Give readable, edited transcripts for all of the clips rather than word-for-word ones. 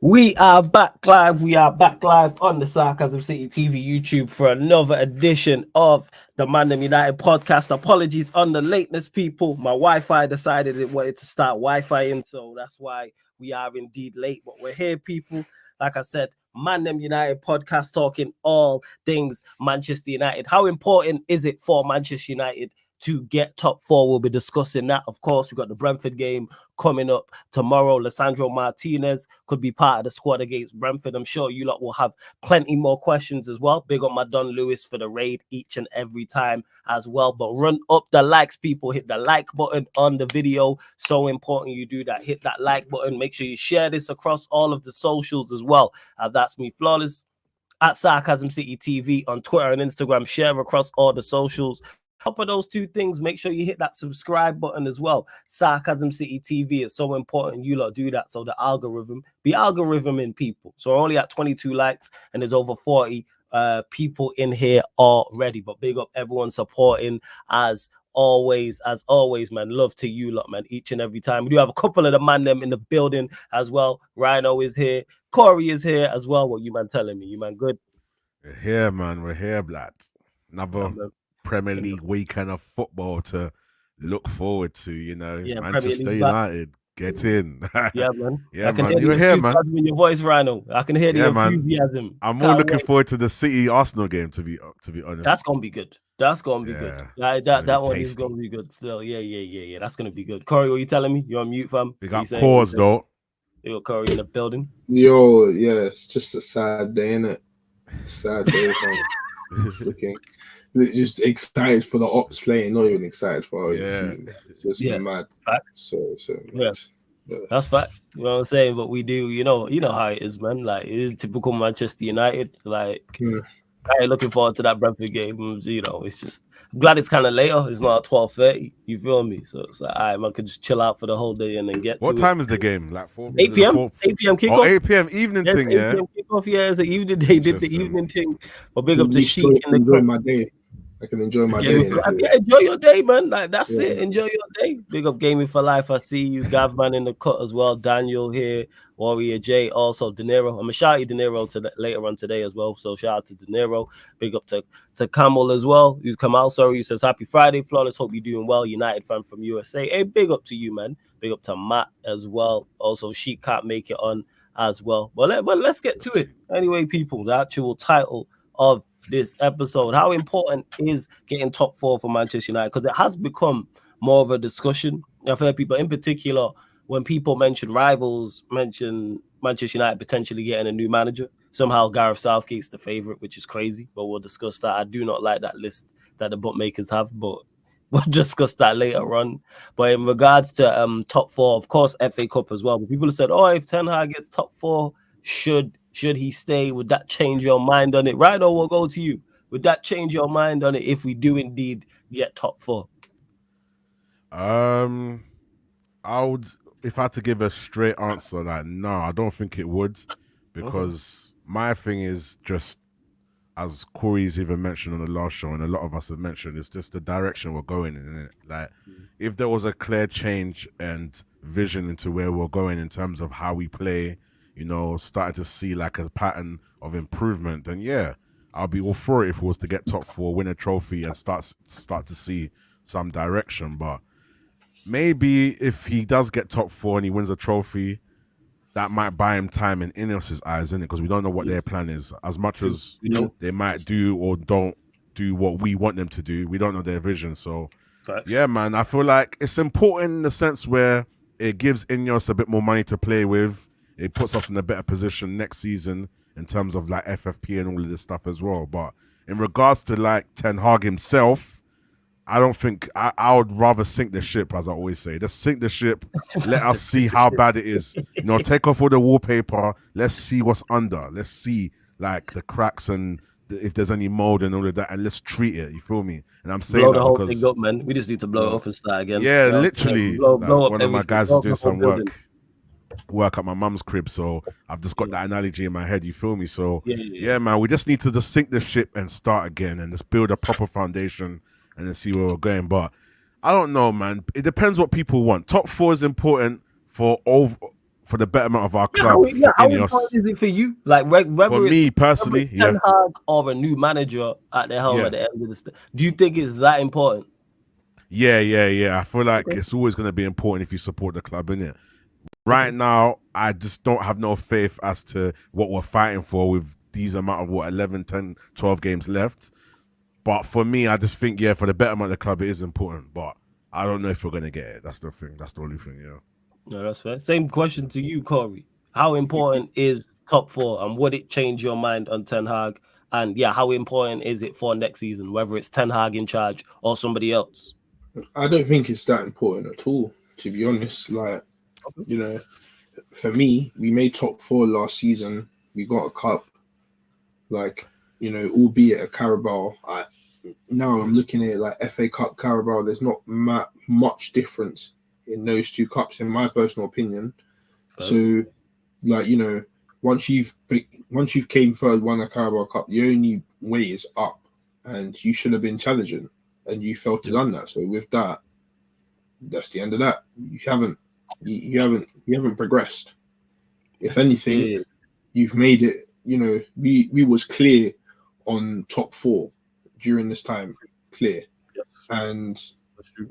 We are back live. We are back live on the Sarcasm City TV YouTube for another edition of the ManDem United podcast. Apologies on the lateness, people. My Wi-Fi decided it wanted to start Wi-Fi in, so that's why we are indeed late. But we're here, people. Like I said, ManDem United podcast talking all things Manchester United. How important is it for Manchester United to get top four? We'll be discussing that. Of course, we've got the Brentford game coming up tomorrow. Lisandro Martinez could be part of the squad against Brentford. I'm sure you lot will have plenty more questions as well. Big up my Don Lewis for the raid each and every time as well. But run up the likes, people. Hit the like button on the video. So important you do that. Hit that like button. Make sure you share this across all of the socials as well. That's me, Flawless, at Sarcasm City TV on Twitter and Instagram. Share across all the socials. Top of those two things, make sure you hit that subscribe button as well. Sarcasm City TV is so important. You lot do that so the algorithm be algorithming people. So we're only at 22 likes and there's over 40 people in here already. But big up everyone supporting as always, man. Love to you lot, man, each and every time. We do have a couple of the ManDem in the building as well. Rhino is here. Corey is here as well. What you man telling me? You man good? We're here, man. We're here, blood. Another Premier League weekend of football to look forward to, Manchester United, get in. Yeah, man. Yeah, man. You're here, man. In your voice, Rhino. I can hear the enthusiasm. Man. I'm more looking forward to the City Arsenal game, to be honest. That's gonna be good. That's gonna be good. That one is gonna be good still. Yeah. That's gonna be good. Corey, what are you telling me? You're on mute, fam. We got pause though. Yo, Corey in the building. Yo, yeah, it's just a sad day, innit? Sad day, looking. Just excited for the Ops playing, not even excited for our team. Just mad. Facts. So yeah. That's facts. You know what I'm saying? But we do, you know how it is, man. Like, it is typical Manchester United. Like, I ain't looking forward to that Brentford game. It's just, I'm glad it's kind of later. It's not at 12:30. You feel me? So it's like, all right, man, could just chill out for the whole day and then get What time is the game? Like 8 p.m. 8 p.m. kickoff. Oh, 8 p.m. evening thing, 8 p.m. kickoff, yeah. It's an evening. They did the evening thing. But big up to Sheik in the enjoy my day. I can enjoy my day. Enjoy your day, man. Like, that's it. Enjoy your day. Big up Gaming for Life. I see you, Gavman in the cut as well. Daniel here, Warrior J, also De Niro. I'm gonna shout you De Niro later on today as well. So shout out to De Niro. Big up to Camel as well. You come out. Sorry, he says happy Friday, Flawless. Hope you're doing well. United fan from USA. Hey, big up to you, man. Big up to Matt as well. Also, Sheik can't make it on as well. But let's get to it. Anyway, people, the actual title of this episode: how important is getting top four for Manchester United? Because it has become more of a discussion. I've heard people, in particular, when people mention rivals, mention Manchester United potentially getting a new manager. Somehow Gareth Southgate's the favourite, which is crazy, but we'll discuss that. I do not like that list that the bookmakers have, but we'll discuss that later on. But in regards to top four, of course, FA Cup as well. But people have said, oh, if Ten Hag gets top four, should he stay? Would that change your mind on it? Rhino, we'll go to you. Would that change your mind on it if we do indeed get top four? I would, if I had to give a straight answer, like, no, I don't think it would, because my thing is just, as Corey's even mentioned on the last show, and a lot of us have mentioned, it's just the direction we're going in. Like, if there was a clear change and vision into where we're going in terms of how we play, starting to see like a pattern of improvement, then yeah, I'll be all for it if it was to get top four, win a trophy, and start to see some direction. But maybe if he does get top four and he wins a trophy, that might buy him time in Ineos's eyes, innit? Because we don't know what their plan is. As much as they might do or don't do what we want them to do, we don't know their vision. So, yeah, man, I feel like it's important in the sense where it gives Ineos a bit more money to play with. It puts us in a better position next season in terms of like FFP and all of this stuff as well. But in regards to like Ten Hag himself, I don't think I would rather sink the ship, as I always say. Just sink the ship. Let us see how bad it is. Take off all the wallpaper. Let's see what's under. Let's see like the cracks and if there's any mold and all of that, and let's treat it. You feel me? And I'm saying blow the whole thing up, man. We just need to blow it up and start again. Yeah, literally. Blow up one of my guys is doing some work at my mum's crib, so I've just got that analogy in my head. You feel me? So yeah, man, we just need to just sink the ship and start again and just build a proper foundation and then see where we're going. But I don't know, man. It depends what people want. Top four is important for for the betterment of our club. How important is it for you? Like whether for me personally, Ten Hag or a new manager at the helm at the end of the do you think it's that important? Yeah. I feel like it's always going to be important if you support the club, innit? Right now, I just don't have no faith as to what we're fighting for with these amount of 11, 10, 12 games left. But for me, I just think, for the betterment of the club, it is important. But I don't know if we're going to get it. That's the thing. That's the only thing, No, that's fair. Same question to you, Corey. How important is top 4 and would it change your mind on Ten Hag? And how important is it for next season, whether it's Ten Hag in charge or somebody else? I don't think it's that important at all, to be honest. Like, for me, we made top 4 last season. We got a cup, like, albeit a Carabao. Now I'm looking at it like FA Cup, Carabao. There's not much difference in those 2 cups, in my personal opinion. First. So, like, once you've came third, won a Carabao Cup, the only way is up, and you should have been challenging, and you failed to done that. So with that, that's the end of that. You haven't progressed. If anything, you've made it. We was clear on top 4 during this time, clear, and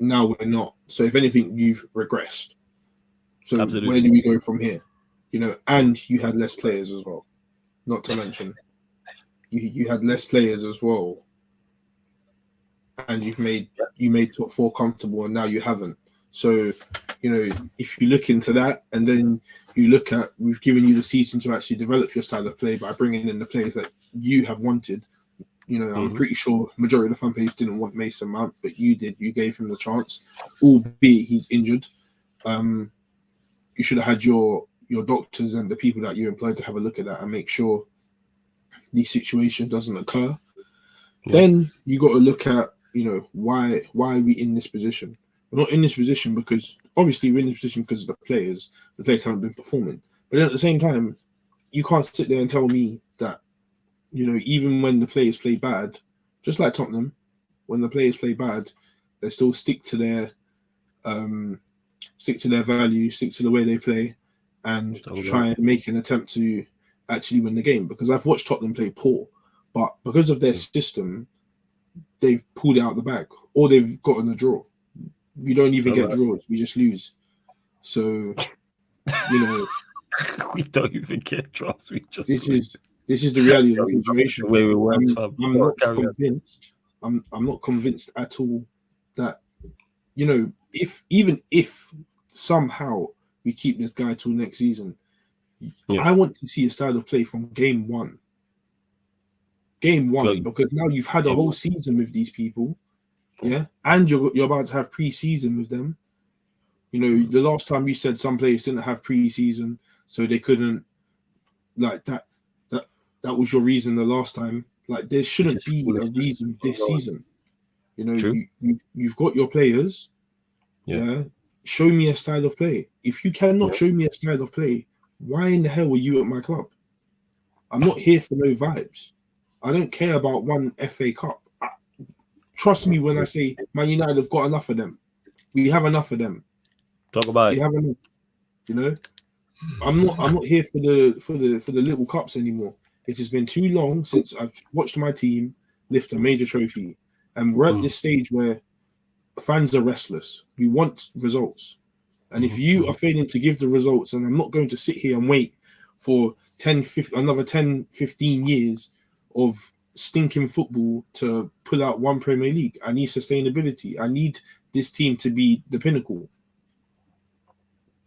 now we're not. So if anything, you've regressed. So Absolutely. Where do we go from here? And you had less players as well. Not to mention, you had less players as well, and you made top 4 comfortable, and now you haven't. So, if you look into that, and then you look at, we've given you the season to actually develop your style of play by bringing in the players that you have wanted. I'm pretty sure majority of the fan base didn't want Mason Mount, but you did. You gave him the chance, albeit he's injured. You should have had your doctors and the people that you employed to have a look at that and make sure these situations doesn't occur. Then you got to look at, why are we in this position? We're not in this position because obviously we're in this position because of the players. The players haven't been performing. But then at the same time, you can't sit there and tell me that, even when the players play bad, just like Tottenham, when the players play bad, they still stick to their values, stick to the way they play, and try and make an attempt to actually win the game. Because I've watched Tottenham play poor, but because of their system, they've pulled it out of the bag, or they've gotten a draw. We don't even get draws; we just lose. So, we don't even get draws. We just this is the reality of the situation. I'm not convinced at all that if somehow we keep this guy till next season, I want to see a style of play from game one. Because now you've had a whole season with these people, and you're about to have pre-season with them. The last time you said some players didn't have pre-season, so they couldn't, like that was your reason the last time. Like, there shouldn't be a reason this season. You've got your players. Show me a style of play. If you cannot show me a style of play, why in the hell are you at my club? I'm not here for no vibes. I don't care about one FA Cup. Trust me when I say Man United have got enough of them. We have enough of them. Talk about we have enough. I'm not here for the little cups anymore. It has been too long since I've watched my team lift a major trophy, and we're at this stage where fans are restless. We want results, and if you are failing to give the results, and I'm not going to sit here and wait for another 10, 15 years of stinking football to pull out one Premier League. I need sustainability. I need this team to be the pinnacle.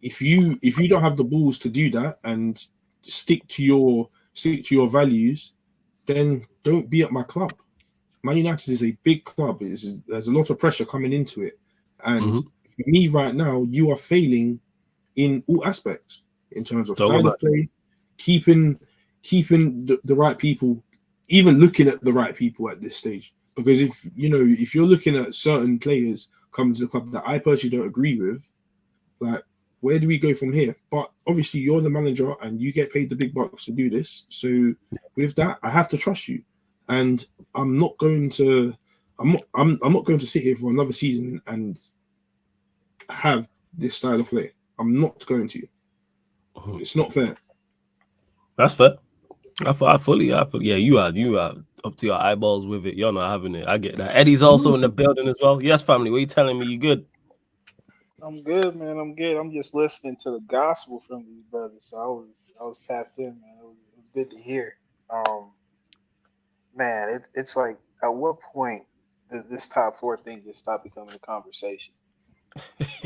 If you don't have the balls to do that and stick to your values, then don't be at my club. Man United is a big club. There's a lot of pressure coming into it, and for me right now, you are failing in all aspects in terms of style of play, keeping the right people, even looking at the right people at this stage. Because if you're looking at certain players coming to the club that I personally don't agree with, like, where do we go from here? But obviously, you're the manager and you get paid the big bucks to do this. So with that, I have to trust you, and I'm not going to sit here for another season and have this style of play. I'm not going to. It's not fair. That's fair. I fully, yeah, you are up to your eyeballs with it. You're not having it. I get that. Eddie's also in the building as well. Yes, family. What are you telling me? You good? I'm good, man. I'm good. I'm just listening to the gospel from these brothers. So I was tapped in, man. It was good to hear. Um, man, it's like at what point does this top four thing just stop becoming a conversation?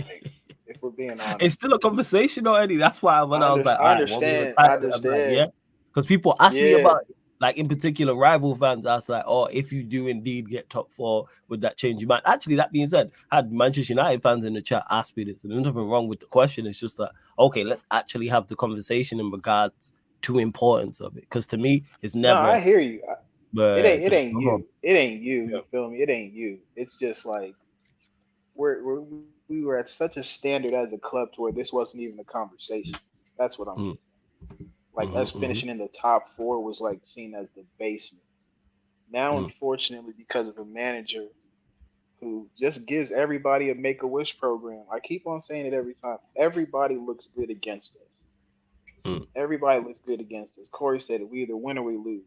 Like, if we're being It's honest, still a conversation, though, Eddie. That's why when I was like, I all right, what we gonna understand. I title it? I'm like, yeah, understand. because people ask me Yeah. about it. Like in particular, rival fans ask like, oh, if you do indeed get top four, would that change your mind? Actually, that being said, I had Manchester United fans in the chat ask me this, and there's nothing wrong with the question. It's just that okay, let's actually have the conversation in regards to importance of it. Because to me, it's No, never. I hear you. It ain't Come on. you. It ain't you. Yeah. You feel me? It ain't you. It's just like we were at such a standard as a club to where this wasn't even a conversation. That's what I'm getting. Mm, Like us finishing in the top four was like seen as the basement. Now, mm, unfortunately, because of a manager who just gives everybody a make a wish program, I keep on saying it every time. Everybody looks good against us. mm, Everybody looks good against us. Corey said it. We either win or we lose.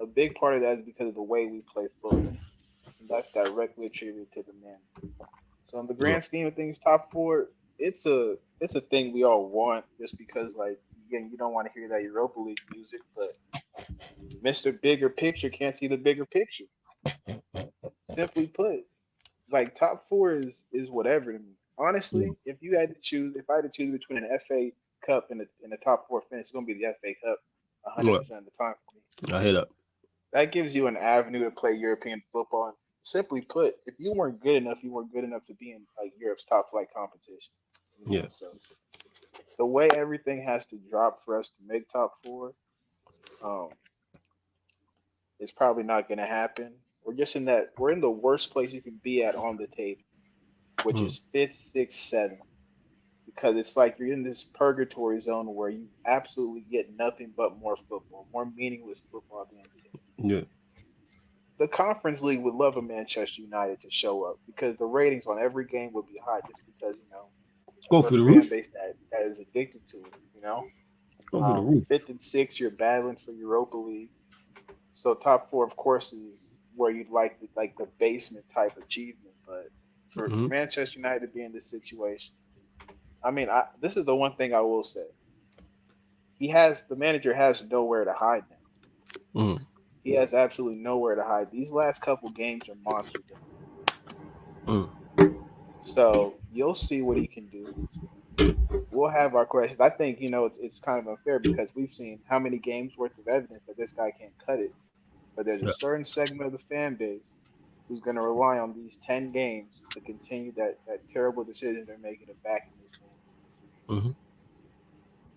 A big part of that is because of the way we play football. And that's directly attributed to the manager. So in the mm, grand scheme of things, top four, it's a thing we all want just because like again you don't want to hear that Europa League music, but Mr. Bigger Picture can't see the bigger picture. Simply put, like top four is whatever to me. mm. Honestly, if I had to choose between an FA Cup and a top four finish, it's gonna be the FA Cup, What? 100% of the time for me. I hear that. That gives you an avenue to play European football. And simply put, if you weren't good enough, you weren't good enough to be in like Europe's top flight competition. Yeah. So the way everything has to drop for us to make top four, um, is probably not going to happen. We're in the worst place you can be at on the table, which Mm, is fifth, sixth, seventh, because it's like you're in this purgatory zone where you absolutely get nothing but more football, more meaningless football at the end of the day. yeah. The Conference League would love a Manchester United to show up because the ratings on every game would be high just because, Go we're a through the fan roof. base that is addicted to it. Go through the roof. Fifth and sixth, you're battling for Europa League. So top four, of course, is where you'd like the basement type achievement. But for Mm-hmm. Manchester United to be in this situation, I mean, this is the one thing I will say. The manager has nowhere to hide now. Mm, He has absolutely nowhere to hide. These last couple games are monster games. mm, So you'll see what he can do. We'll have our questions. I think it's kind of unfair because we've seen how many games worth of evidence that this guy can't cut it. But there's a yeah. certain segment of the fan base who's going to rely on these 10 games to continue that terrible decision they're making of backing this man. Mm-hmm.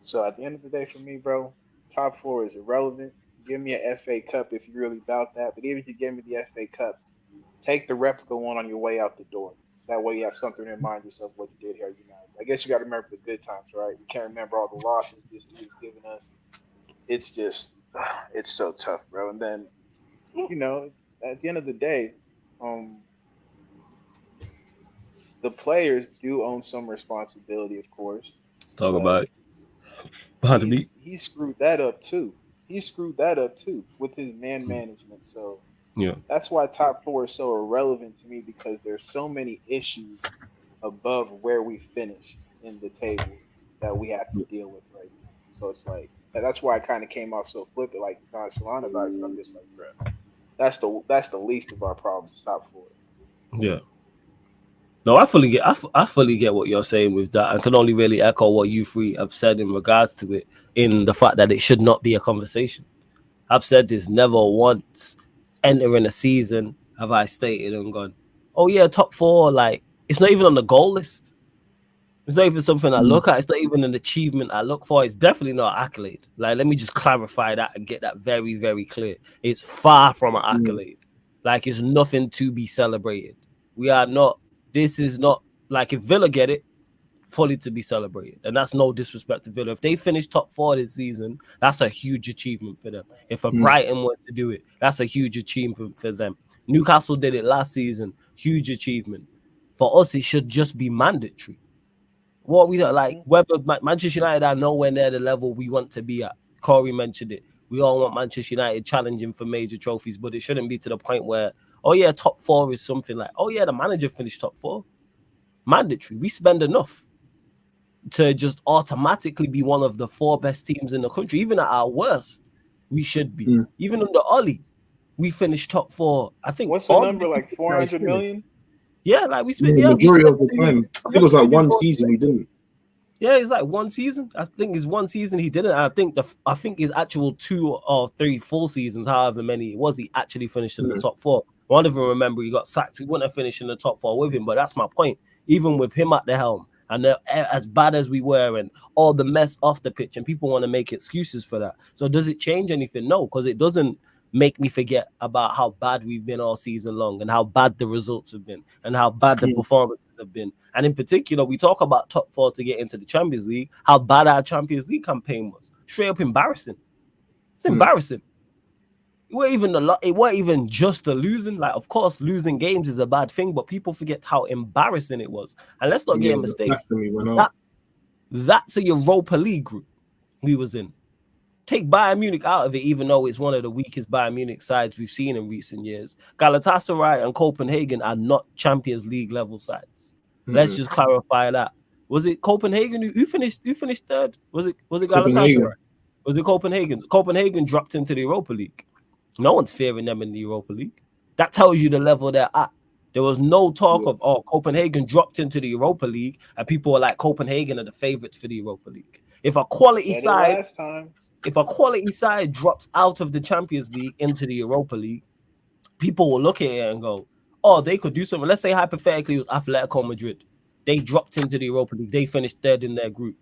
So at the end of the day, for me, bro, top four is irrelevant. Give me a FA Cup if you're really about that. But even if you give me the FA Cup, take the replica one on your way out the door. That way you have something to remind yourself what you did here at United. I guess you got to remember the good times, right? You can't remember all the losses this dude has given us. It's just, it's so tough, bro. And then, at the end of the day, um, the players do own some responsibility, of course, Talk but about it. Pardon me. he screwed that up too. He screwed that up too with his man Mm, management. So yeah. that's why top four is so irrelevant to me because there's so many issues above where we finish in the table that we have to deal with right now. So it's like that's why I kind of came off so flippant, like nonchalant about it. Cause I'm just like, bro, that's the least of our problems. Top four. Yeah. No, I fully get what you're saying with that. I can only really echo what you three have said in regards to it, in the fact that it should not be a conversation. I've said this never once entering a season have I stated and gone, oh yeah, top four, like it's not even on the goal list. It's not even something I look at. It's not even an achievement I look for. It's definitely not an accolade. Like, let me just clarify that and get that very, very clear. It's far from an accolade. Like, it's nothing to be celebrated. We are not, this is not, like, if Villa get it, fully to be celebrated. And that's no disrespect to Villa. If they finish top four this season, that's a huge achievement for them. If a Brighton were to do it, that's a huge achievement for them. Newcastle did it last season, huge achievement. For us, it should just be mandatory. What we like, whether Manchester United are nowhere near the level we want to be at. Corey mentioned it. We all want Manchester United challenging for major trophies, but it shouldn't be to the point where, oh yeah, top 4 is something like, oh yeah, the manager finished top 4. Mandatory. We spend enough to just automatically be one of the 4 best teams in the country. Even at our worst, we should be. Even under Ollie, we finished top 4. I think. What's the number? Like 400 million? Yeah, like we spent. The majority of the time. I think it was like one season we didn't. Yeah, it's like one season. I think it's one season he didn't. I think his actual 2 or 3 full seasons, however many it was, he actually finished in the top 4. One of them, remember, he got sacked. We wouldn't have finished in the top 4 with him, but that's my point. Even with him at the helm, and as bad as we were, and all the mess off the pitch, and people want to make excuses for that. So does it change anything? No, because it doesn't make me forget about how bad we've been all season long, and how bad the results have been, and how bad the performances have been. And in particular, we talk about top 4 to get into the Champions League, how bad our Champions League campaign was. Straight up embarrassing. It's embarrassing. It weren't even just the losing. Like, of course, losing games is a bad thing, but people forget how embarrassing it was. And let's not get a mistake. That's a Europa League group we was in. Take Bayern Munich out of it, even though it's one of the weakest Bayern Munich sides we've seen in recent years. Galatasaray and Copenhagen are not Champions League level sides. Let's just clarify that. Was it Copenhagen who finished third? Was it Galatasaray? Was it Copenhagen? Copenhagen dropped into the Europa League. No one's fearing them in the Europa League. That tells you the level they're at. There was no talk of, Copenhagen dropped into the Europa League, and people were like, Copenhagen are the favorites for the Europa League. If a quality side drops out of the Champions League into the Europa League, people will look at it and go, oh, they could do something. Let's say hypothetically it was Atletico Madrid. They dropped into the Europa League. They finished third in their group.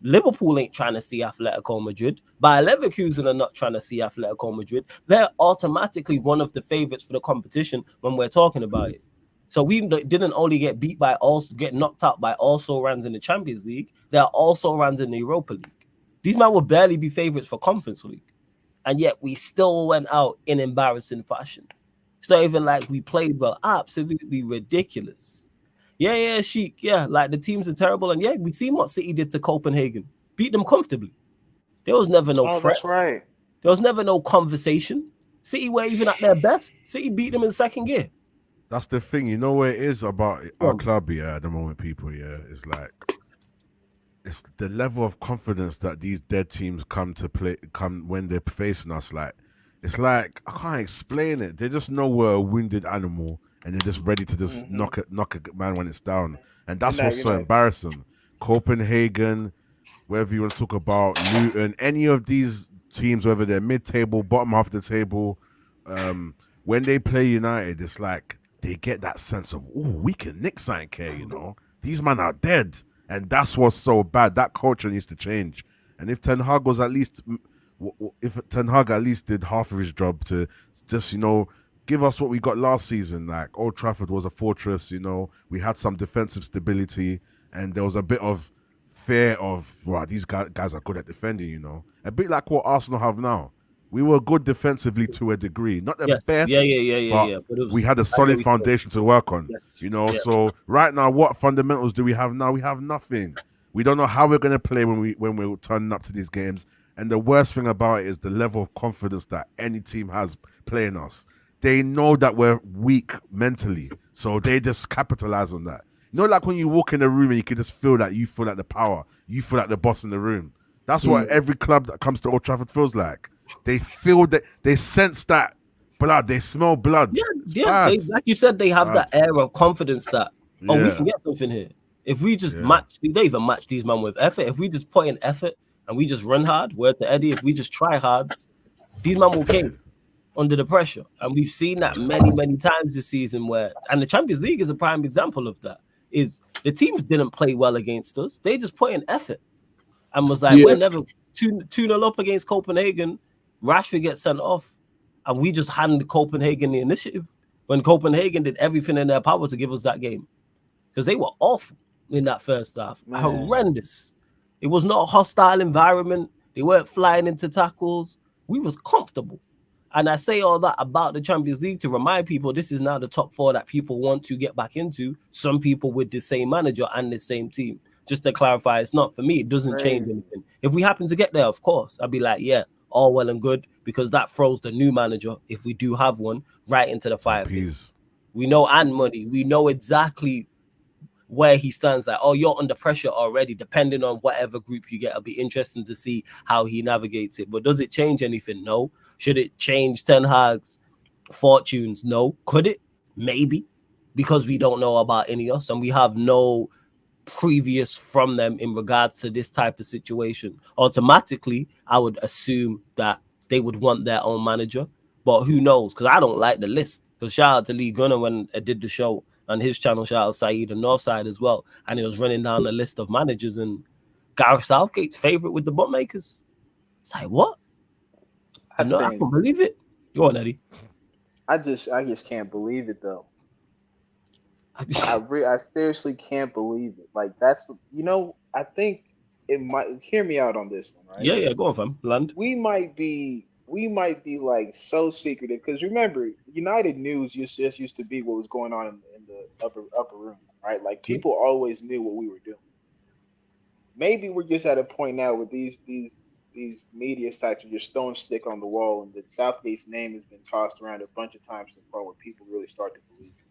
Liverpool ain't trying to see Atletico Madrid. Bayer Leverkusen are not trying to see Atletico Madrid. They're automatically one of the favorites for the competition when we're talking about it. So we didn't only get knocked out by also runs in the Champions League. There are also runs in the Europa League. These men will barely be favorites for Conference League. And yet we still went out in embarrassing fashion. It's not even like we played well. Absolutely ridiculous. Yeah, Sheik. Yeah, like the teams are terrible. And yeah, we've seen what City did to Copenhagen. Beat them comfortably. There was never no threat. That's right. There was never no conversation. City were even at their best. City beat them in second gear. That's the thing. You know what it is about our club, at the moment, people, it's like, it's the level of confidence that these dead teams come when they're facing us. Like, it's like, I can't explain it. They just know we're a wounded animal, and they're just ready to just knock a man when it's down. And that's what's so embarrassing. Copenhagen, whether you want to talk about Luton, any of these teams, whether they're mid-table, bottom half of the table, when they play United, it's like they get that sense of, we can nick something here, These men are dead. And that's what's so bad. That culture needs to change. And if Ten Hag was at least did half of his job to just, give us what we got last season, like Old Trafford was a fortress, we had some defensive stability, and there was a bit of fear of, these guys are good at defending, a bit like what Arsenal have now. We were good defensively to a degree, not the best. But we had a solid foundation to work on. So right now, what fundamentals do we have now? We have nothing. We don't know how we're going to play when we're turning up to these games. And the worst thing about it is the level of confidence that any team has playing us. They know that we're weak mentally, so they just capitalize on that. Like when you walk in a room and you can just feel that you feel like the power, you feel like the boss in the room. That's what every club that comes to Old Trafford feels like. They feel that, they sense that blood, they smell blood. Like you said, they have that air of confidence that, we can get something here. If we just they don't even match these men with effort. If we just put in effort and we just run hard, word to Eddie, if we just try hard, these men will cave under the pressure. And we've seen that many, many times this season and the Champions League is a prime example of that, is the teams didn't play well against us. They just put in effort and was like, we're never 2-0 up against Copenhagen. Rashford gets sent off, and we just handed Copenhagen the initiative when Copenhagen did everything in their power to give us that game, because they were awful in that first half. Horrendous. It was not a hostile environment. They weren't flying into tackles. We was comfortable. And I say all that about the Champions League to remind people this is now the top 4 that people want to get back into. Some people with the same manager and the same team. just to clarify, it's not for me. It doesn't change anything. If we happen to get there, of course, I'd be like, yeah, all well and good, because that throws the new manager, if we do have one, right into the fire pit. We know, and money, we know exactly where he stands. Like, oh, you're under pressure already, depending on whatever group you get. It'll be interesting to see how he navigates it. But does it change anything? No. Should it change Ten Hag's fortunes? No. Could it? Maybe, because we don't know about Ineos and we have no previous from them in regards to this type of situation. Automatically, I would assume that they would want their own manager, but who knows? Because I don't like the list. Because shout out to Lee Gunner when I did the show on his channel, shout out Saeed and Northside as well, and he was running down the list of managers, and Gareth Southgate's favorite with the bookmakers. It's like, what? I can't believe it. Go on, Eddie. I just can't believe it though. I seriously can't believe it. Like, that's, I think it might, hear me out on this one, right? Yeah, go on, fam. Land. We might be like so secretive, because remember, United News just used to be what was going on in the upper room, right? Like, people always knew what we were doing. Maybe we're just at a point now with these media sites are just throwing stick on the wall, and that Southgate's name has been tossed around a bunch of times so far where people really start to believe it.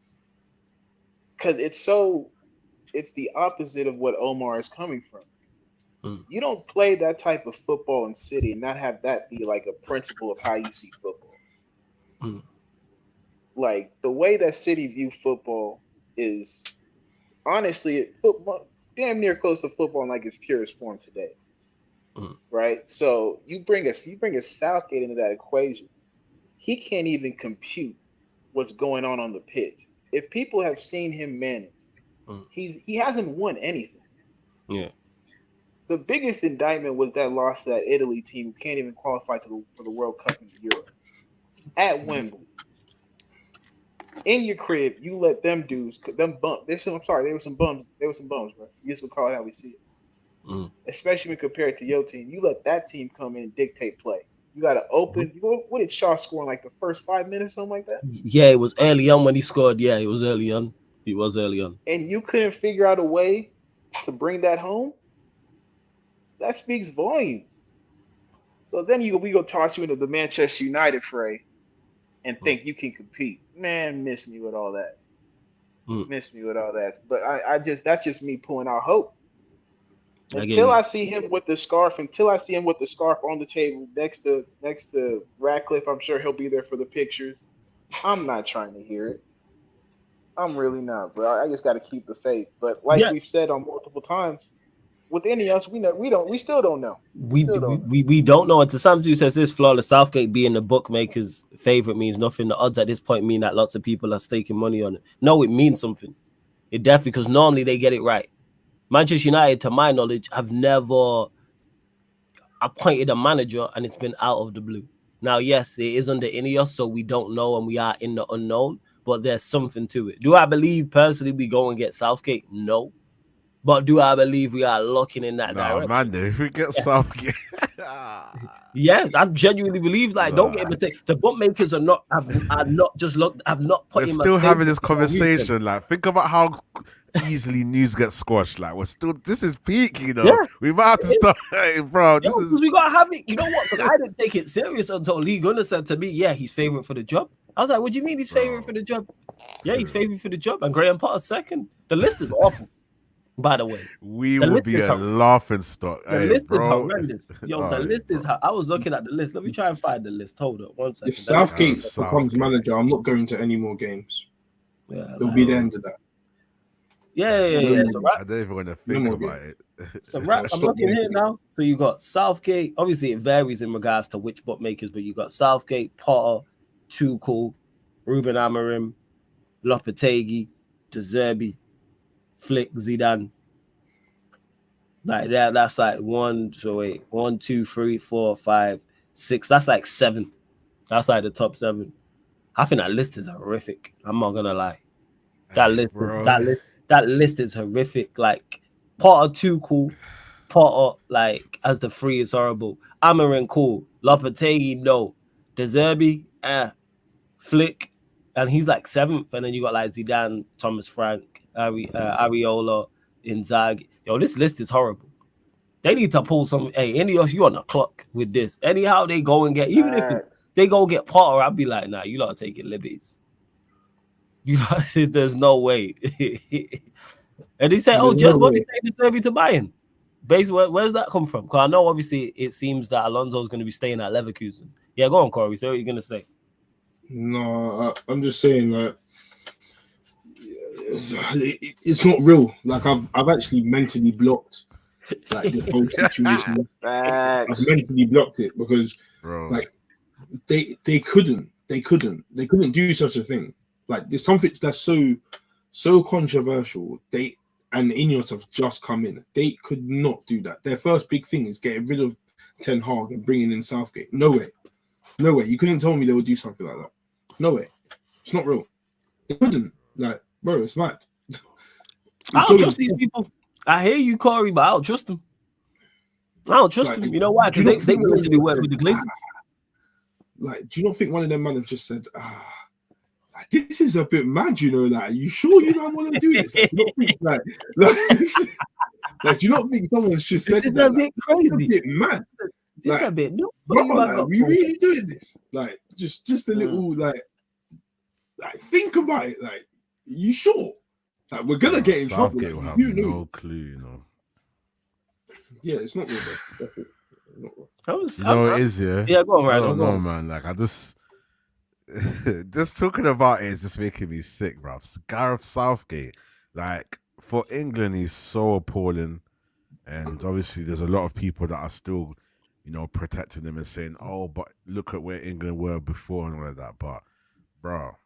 Because it's the opposite of what Omar is coming from. You don't play that type of football in City and not have that be like a principle of how you see football. Like, the way that City view football is honestly football, damn near close to football in like its purest form today. Right? So you bring a Southgate into that equation, he can't even compute what's going on the pitch. If people have seen him manage, he hasn't won anything. Yeah. The biggest indictment was that loss to that Italy team who can't even qualify for the World Cup in Europe at Wembley. In your crib, you let them dudes bump. There were some bums, bro. You just call it how we see it. Especially when compared to your team, you let that team come in and dictate play. You got to open. What did Shaw score in like the first 5 minutes, something like that? Yeah, it was early on when he scored. Yeah, it was early on. And you couldn't figure out a way to bring that home? That speaks volumes. So then we go toss you into the Manchester United fray and think you can compete. Man, miss me with all that. But that's just me pulling out hope. Until I see him with the scarf on the table next to Radcliffe, I'm sure he'll be there for the pictures. I'm not trying to hear it. I'm really not, bro. I just got to keep the faith. But like we've said on multiple times, with any of us, we still don't know. We don't know. And to Sam who says this, flawless Southgate being the bookmaker's favorite means nothing. The odds at this point mean that lots of people are staking money on it. No, it means something. It definitely, because normally they get it right. Manchester United, to my knowledge, have never appointed a manager and it's been out of the blue. Now, yes, it is under Ineos, so we don't know and we are in the unknown, but there's something to it. Do I believe personally we go and get Southgate? No. But do I believe we are looking in that direction? Man, if we get Southgate. Yeah, I genuinely believe, like, don't get mistaken. The bookmakers have not put We're him. Still having this conversation. Like, think about how easily news gets squashed. Like, this is peak, Yeah. We might have to start, bro. Because we gotta have it. You know what? Because I didn't take it serious until Lee Gunner said to me, "Yeah, he's favorite for the job." I was like, "What do you mean he's favorite for the job?" Yeah, he's favorite for the job, and Graham Potter's second. The list is awful. By the way, we will be a laughing stock. The list is horrendous. Yo, the list is. I was looking at the list. Let me try and find the list. Hold up, 1 second. If Southgate becomes manager, I'm not going to any more games. Yeah, it'll be the end of that. Yeah. So, right. I don't even want to think about it. So, right, I'm looking here now. So you got Southgate. Obviously, it varies in regards to which bookmakers, but you got Southgate, Potter, Tuchel, Ruben Amorim, Lopetegui, De Zerbi, Flick, Zidane. Like that. That's like 1, 2, 3, 4, 5, 6. That's like 7. That's like the top 7. I think that list is horrific. I'm not gonna lie. That list is horrific. Like Potter, Tuchel, Potter, like as the 3 is horrible. Amorim, cool. Lopetegui, no. De Zerbi, Flick, and he's like 7th. And then you got like Zidane, Thomas Frank, Ariola, Inzaghi. Yo, this list is horrible. They need to pull some. Hey, Ineos, you on the clock with this. Anyhow, they go and get, even if they go get Potter, I'd be like, nah, you lot are taking liberties. You lot, there's no way. And they say, oh, just what they say, they serve you to Bayern. Basically, where's that come from? Because I know obviously it seems that Alonso's going to be staying at Leverkusen. Yeah, go on, Corey. Say what you're going to say. No, I'm just saying that it's not real. Like I've actually mentally blocked like the whole situation. I've mentally blocked it because like they couldn't do such a thing. Like there's something that's so controversial. They and Ineos have just come in. They could not do that. Their first big thing is getting rid of Ten Hag and bringing in Southgate. No way. You couldn't tell me they would do something like that. No way. It's not real. They couldn't. Like, bro, it's mad. I don't trust these people. I hear you, Corey, but I don't trust them. I don't trust them. You know why? Because they willing to do work with the Glazers. Like, do you not think one of them man have just said, like, this is a bit mad, you know, that you sure you don't want to do this? Like, do you not think, like, do you not think someone's just said it's that? A bit crazy. It's a bit mad. It's a bit no. Are we really doing this? Like, just a little like think about it. Like, you sure? Like, we're gonna get in trouble. Southgate will have no clue, you know. Yeah, it's not real, bro. It is, yeah. Yeah, go on, right? I don't know, man. Like, I just talking about it is just making me sick, bro. Gareth Southgate, like, for England, he's so appalling, and obviously, there's a lot of people that are still, you know, protecting him and saying, "Oh, but look at where England were before and all of that." But, bro,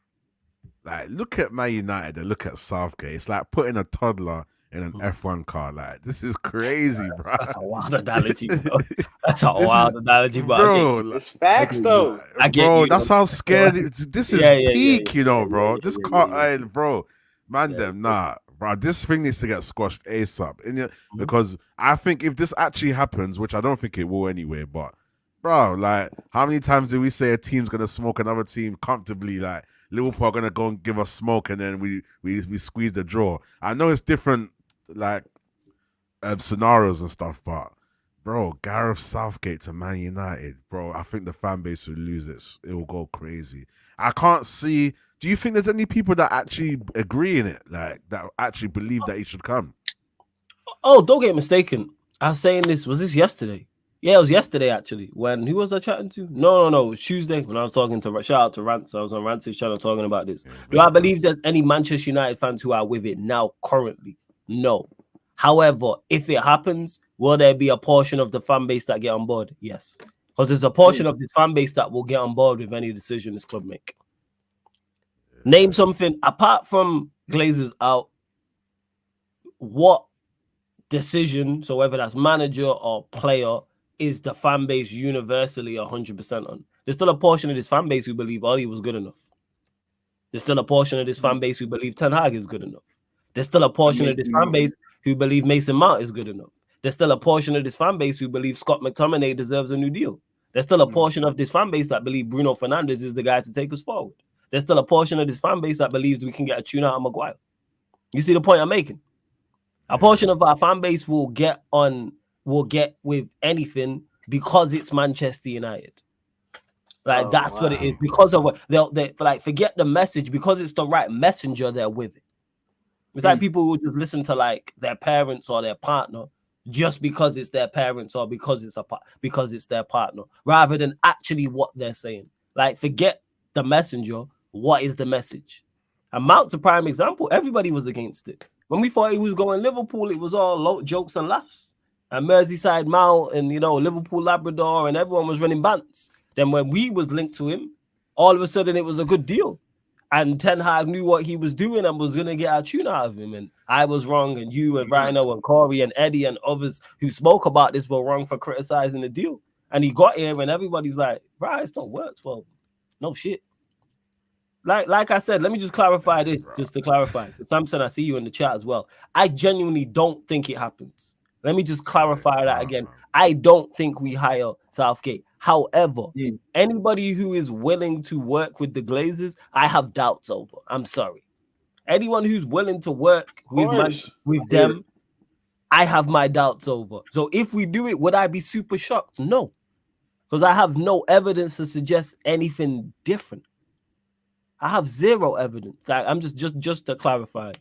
like, look at Man United and look at Southgate. It's like putting a toddler in an F1 car. Like, this is crazy, bro. That's a wild analogy, bro. That's a wild analogy, bro. It's facts, though. Bro, that's how scared this is peak, you know, bro. This car, bro. ManDem, nah. Bro, this thing needs to get squashed ASAP. Because I think if this actually happens, which I don't think it will anyway, but, bro, like, how many times do we say a team's going to smoke another team comfortably? Like, Liverpool are going to go and give us smoke and then we squeeze the draw. I know it's different, like, scenarios and stuff, but, bro, Gareth Southgate to Man United, bro, I think the fan base will lose it. It will go crazy. I can't see... Do you think there's any people that actually agree in it, like that actually believe that he should come? Oh, don't get mistaken. I was saying this. Was this yesterday? Yeah, it was yesterday actually. When who was I chatting to? No. It was Tuesday when I was talking to. Shout out to Rants. I was on Rants' channel talking about this. Do I believe there's any Manchester United fans who are with it now currently? No. However, if it happens, will there be a portion of the fan base that get on board? Yes, because there's a portion of this fan base that will get on board with any decision this club make. Name something apart from Glazers out. What decision, so whether that's manager or player, is the fan base universally 100% on? There's still a portion of this fan base who believe Oli was good enough. There's still a portion of this fan base who believe Ten Hag is good enough. There's still a portion of this fan base who believe Mason Mount is good enough. There's still a portion of this fan base who believe Scott McTominay deserves a new deal. There's still a portion of this fan base that believe Bruno Fernandes is the guy to take us forward. There's still a portion of this fan base that believes we can get a tune out of Maguire. You see the point I'm making? A portion of our fan base will get with anything because it's Manchester United. Like, that's what it is. Because of what they like, forget the message, because it's the right messenger, they're with it. It's like people who just listen to like their parents or their partner just because it's their parents or because it's their partner, rather than actually what they're saying. Like, forget the messenger. What is the message? And Mount's a prime example. Everybody was against it. When we thought he was going Liverpool, it was all jokes and laughs. And Merseyside Mount and, you know, Liverpool Labrador, and everyone was running bants. Then when we was linked to him, all of a sudden it was a good deal. And Ten Hag knew what he was doing and was going to get a tune out of him. And I was wrong, and you and Rhino and Corey and Eddie and others who spoke about this were wrong for criticizing the deal. And he got here and everybody's like, right, it's not worked for him. No shit. Like I said, let me just clarify this, just to clarify. Samson, I see you in the chat as well. I genuinely don't think it happens. Let me just clarify that again. I don't think we hire Southgate. However, anybody who is willing to work with the Glazers, I have doubts over. I'm sorry. Anyone who's willing to work with them, I have my doubts over. So if we do it, would I be super shocked? No, because I have no evidence to suggest anything different. I have zero evidence. Like, I'm just to clarify.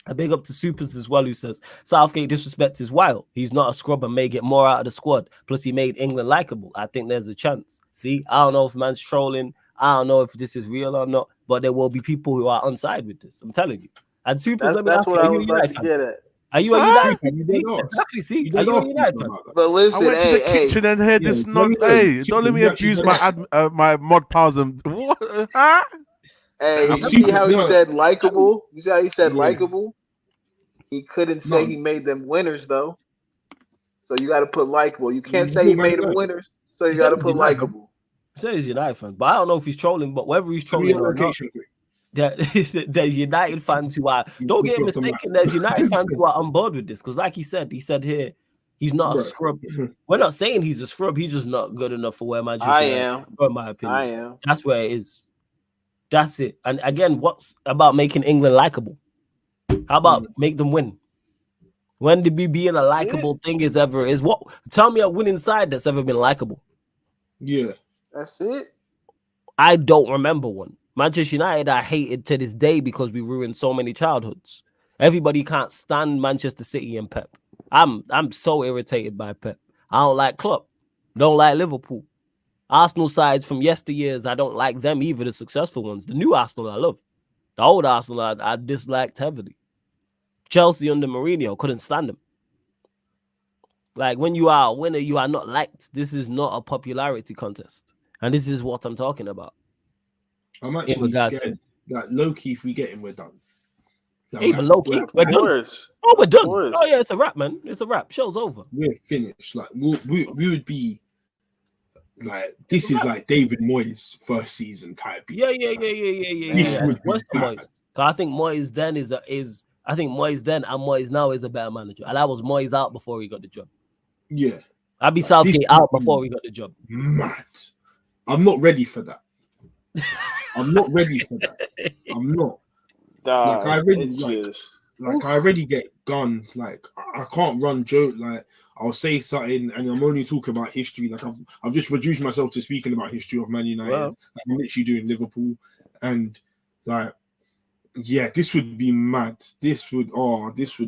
A big up to Supers as well, who says Southgate disrespect is wild. He's not a scrub and may get more out of the squad. Plus, he made England likable. I think there's a chance. See, I don't know if man's trolling. I don't know if this is real or not, but there will be people who are on side with this. I'm telling you. And Supers, let me That's ask you, what I are you a was about United to fan? get at. Are you a Huh? United fan? You dead off. Exactly, see? You Are dead you a off United people fan? about that. But listen, I went to the kitchen and heard Yeah, this let me nonsense. know. Hey, don't let me You actually abuse dead my my mod pals and what? Huh? hey, Hey, you see how he no. said likable? You see how he said Yeah. likable? He couldn't say No. he made them winners though. So you got to put likable. You can't You say he put made Man them United. winners. So you He got said to he's put United fan. likable. He said he's a United fan, but I don't know if he's trolling. But whether he's Send me trolling your or not, location, quick. there's United fans who are. You Don't put get you off the map. mistaken. There's United fans who are on board with this because, like he said here he's not a Bro. scrub. We're not saying he's a scrub. He's just not good enough for where Manchester I United am. are, in my opinion. I am. That's where it is. That's it. And again, what's about making England likable? How about make them win? When did we being a likable thing is ever is what? Tell me a winning side that's ever been likable. Yeah. That's it. I don't remember one. Manchester United I hated to this day because we ruined so many childhoods. Everybody can't stand Manchester City and Pep. I'm so irritated by Pep. I don't like Klopp. Don't like Liverpool. Arsenal sides from yesteryears, I don't like them either, the successful ones. The new Arsenal I love. The old Arsenal I disliked heavily. Chelsea under Mourinho, couldn't stand them. Like, when you are a winner, you are not liked. This is not a popularity contest. And this is what I'm talking about. I'm actually regards scared that low key, if we get him, we're done. Like, Even low key, we're done. Course. Oh, we're done. course. Oh, yeah, it's a wrap, man. It's a wrap. Show's over. We're finished. Like we would be like, this is like David Moyes' first season type. Yeah. This would be What's the bad. Moyes? 'Cause I think Moyes then I think Moyes then and Moyes now is a better manager. And that was Moyes out before he got the job. Yeah. I'd be Like, Southgate this out would be before he got the job. Mad. I'm not ready for that. I'm not ready for that. I'm not. Dog, Like, I really it's like- just Like, I already get guns. Like, I can't run joke. Like, I'll say something and I'm only talking about history. Like, I've just reduced myself to speaking about history of Man United. Wow. Like, I'm literally doing Liverpool. And, like, yeah, this would be mad. This would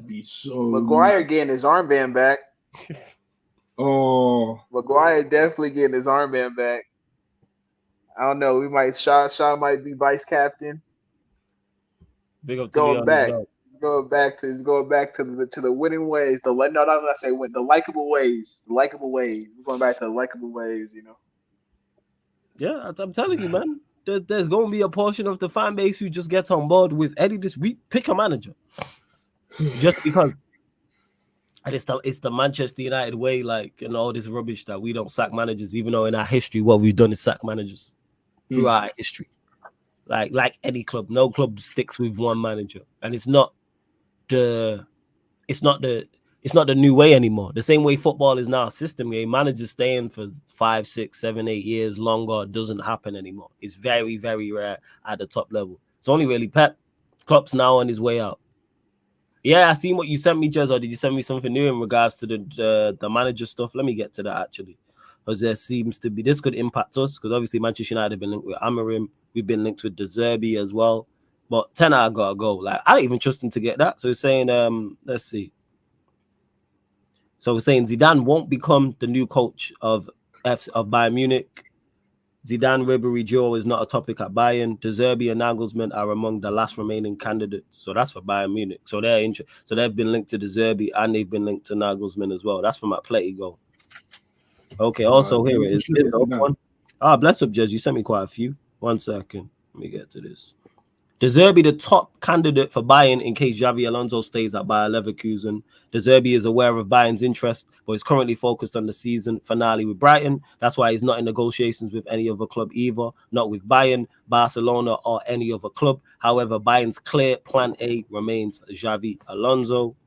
be so Maguire mad. getting his armband back. Oh, Maguire definitely getting his armband back. I don't know. We might Shaw might be vice captain. Big up to Going Leon back. as well. It's going back to the winning ways. No, I'm not gonna say win. The likable ways. The likable ways. We're going back to the likable ways. You know. Yeah, I'm telling you, man. There's going to be a portion of the fan base who just gets on board with Eddie this week. Pick a manager. Just because. And it's the Manchester United way, like, and all this rubbish that we don't sack managers, even though in our history, what we've done is sack managers throughout our history. Like any club, no club sticks with one manager. And it's not the new way anymore. The same way football is now a system game. Managers staying for 5, 6, 7, 8 years longer doesn't happen anymore. It's very, very rare at the top level. It's only really Pep. Klopp's now on his way out. Yeah, I seen what you sent me, Jez, or did you send me something new in regards to the manager stuff? Let me get to that, actually. Because there seems to be, this could impact us, because obviously Manchester United have been linked with Amorim. We've been linked with De Zerbi as well. But 10 I gotta go. Like, I don't even trust him to get that. So he's saying, let's see. So we're saying Zidane won't become the new coach of Bayern Munich. Zidane Ribery duo is not a topic at Bayern. De Zerbi and Nagelsmann are among the last remaining candidates. So that's for Bayern Munich. So they've been linked to De Zerbi and they've been linked to Nagelsmann as well. That's from Atletico. Okay, also here it is. Bless up, Jez. You sent me quite a few. 1 second. Let me get to this. De Zerbi, the top candidate for Bayern in case Xavi Alonso stays at Bayer Leverkusen. De Zerbi is aware of Bayern's interest, but is currently focused on the season finale with Brighton. That's why he's not in negotiations with any other club either, not with Bayern, Barcelona, or any other club. However, Bayern's clear plan A remains Xavi Alonso.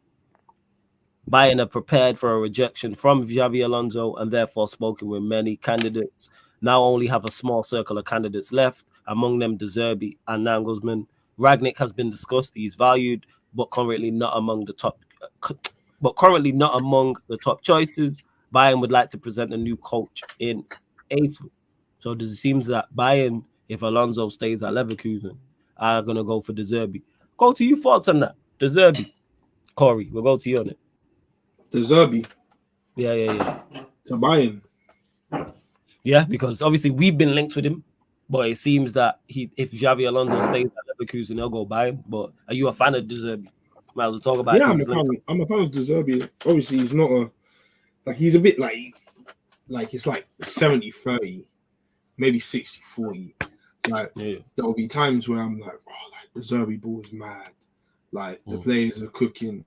Bayern are prepared for a rejection from Xavi Alonso and therefore spoken with many candidates. Now only have a small circle of candidates left, among them De Zerbi and Nagelsmann. Ragnick has been discussed. He's valued, but currently not among the top but currently not among the top choices. Bayern would like to present a new coach in April. So it seems that Bayern, if Alonso stays at Leverkusen, are going to go for De Zerbi. Go to you thoughts on that. De Zerbi. Corey, we'll go to you on it. De Zerbi Yeah. to Bayern. Yeah, because obviously we've been linked with him, but it seems that if Xavi Alonso stays at Leverkusen, they'll go Bayern. But are you a fan of De Zerbi? Might as well talk about it. Yeah, I'm a fan of De Zerbi. Obviously, he's not he's a bit like it's like 70-30, maybe 60-40. Like there'll be times where I'm like, oh, like the Zerbi ball is mad. Like the players are cooking.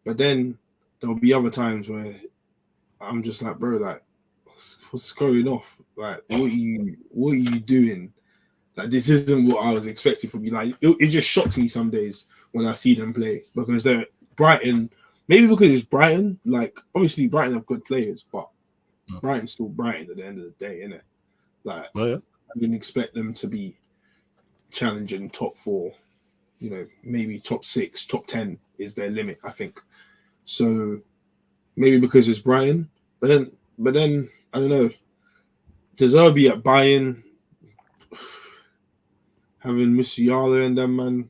But then there'll be other times where I'm just like, bro, like what's going off? Like what are you doing? Like this isn't what I was expecting from you. Like it just shocks me some days when I see them play because they're Brighton. Maybe because it's Brighton. Like obviously Brighton have good players, but Brighton's still Brighton at the end of the day, innit? Like I didn't expect them to be challenging top 4. You know, maybe top 6, top 10 is their limit, I think. So maybe because it's Brighton, but then I don't know. De Zerbi at Bayern, having Musiala and them, man,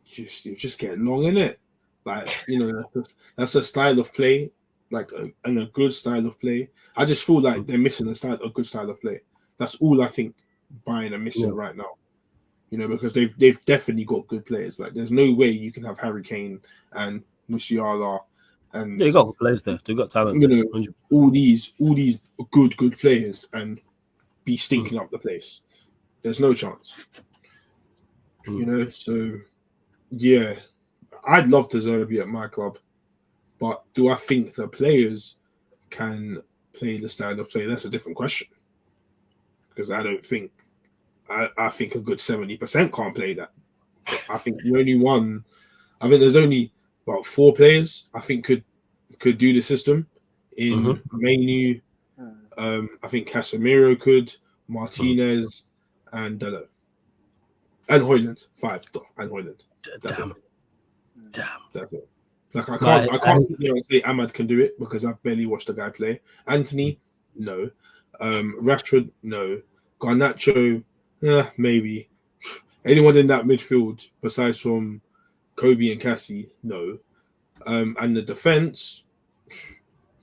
you're just getting long in it. Like, you know, that's a style of play, like and a good style of play. I just feel like they're missing a good style of play. That's all I think Bayern are missing right now. You know, because they've definitely got good players. Like, there's no way you can have Harry Kane and Musiala and they got players there. They got talent. You know, 100%. all these good players and be stinking up the place. There's no chance. You know, so yeah, I'd love to Zerbi at my club, but do I think the players can play the style of play? That's a different question. Because I don't think I think a good 70% can't play that. I think there's only about 4 players I think could do the system in Menu. I think Casemiro could, Martinez, and Delo. And Højlund, 5 and Højlund. Damn. That's it. Like I can't sit there and say Ahmad can do it because I've barely watched the guy play. Anthony, no. Rashford, no. Garnacho, maybe. Anyone in that midfield besides from Kobe and Cassie, no. And the defense,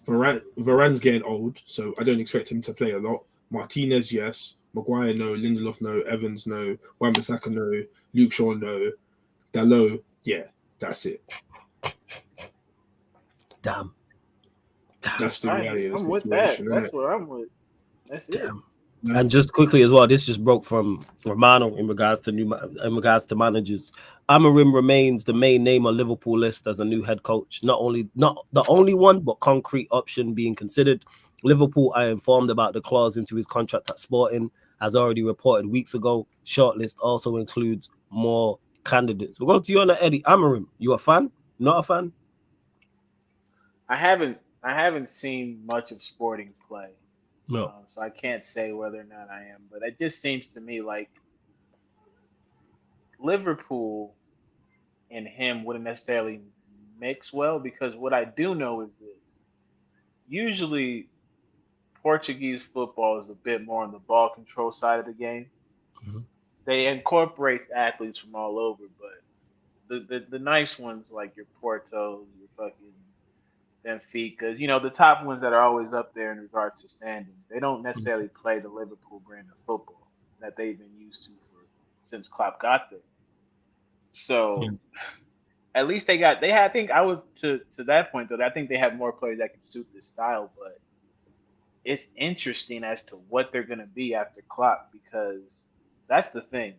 Varane's getting old, so I don't expect him to play a lot. Martinez, yes. Maguire, no. Lindelof, no. Evans, no. Wan-Bissaka, no. Luke Shaw, no. Dalot, yeah. That's it. Damn. That's the reality of the situation. I'm with that. That's what I'm with. That's it. And just quickly as well, this just broke from Romano in regards to managers. Amorim remains the main name on Liverpool list as a new head coach. Not the only one, but concrete option being considered. Liverpool are informed about the clause into his contract at Sporting, as already reported weeks ago. Shortlist also includes more candidates. We'll go to you on Eddie Amorim. You a fan? Not a fan? I haven't seen much of Sporting play. No. So I can't say whether or not I am, but it just seems to me like Liverpool and him wouldn't necessarily mix well, because what I do know is this. Usually Portuguese football is a bit more on the ball control side of the game. Mm-hmm. They incorporate athletes from all over, but the nice ones like your Portos, your fucking Benfica, you know, the top ones that are always up there in regards to standings, they don't necessarily play the Liverpool brand of football that they've been used to since Klopp got there. So at least I think I would to that point though, I think they have more players that can suit this style, but it's interesting as to what they're gonna be after Klopp, because that's the thing.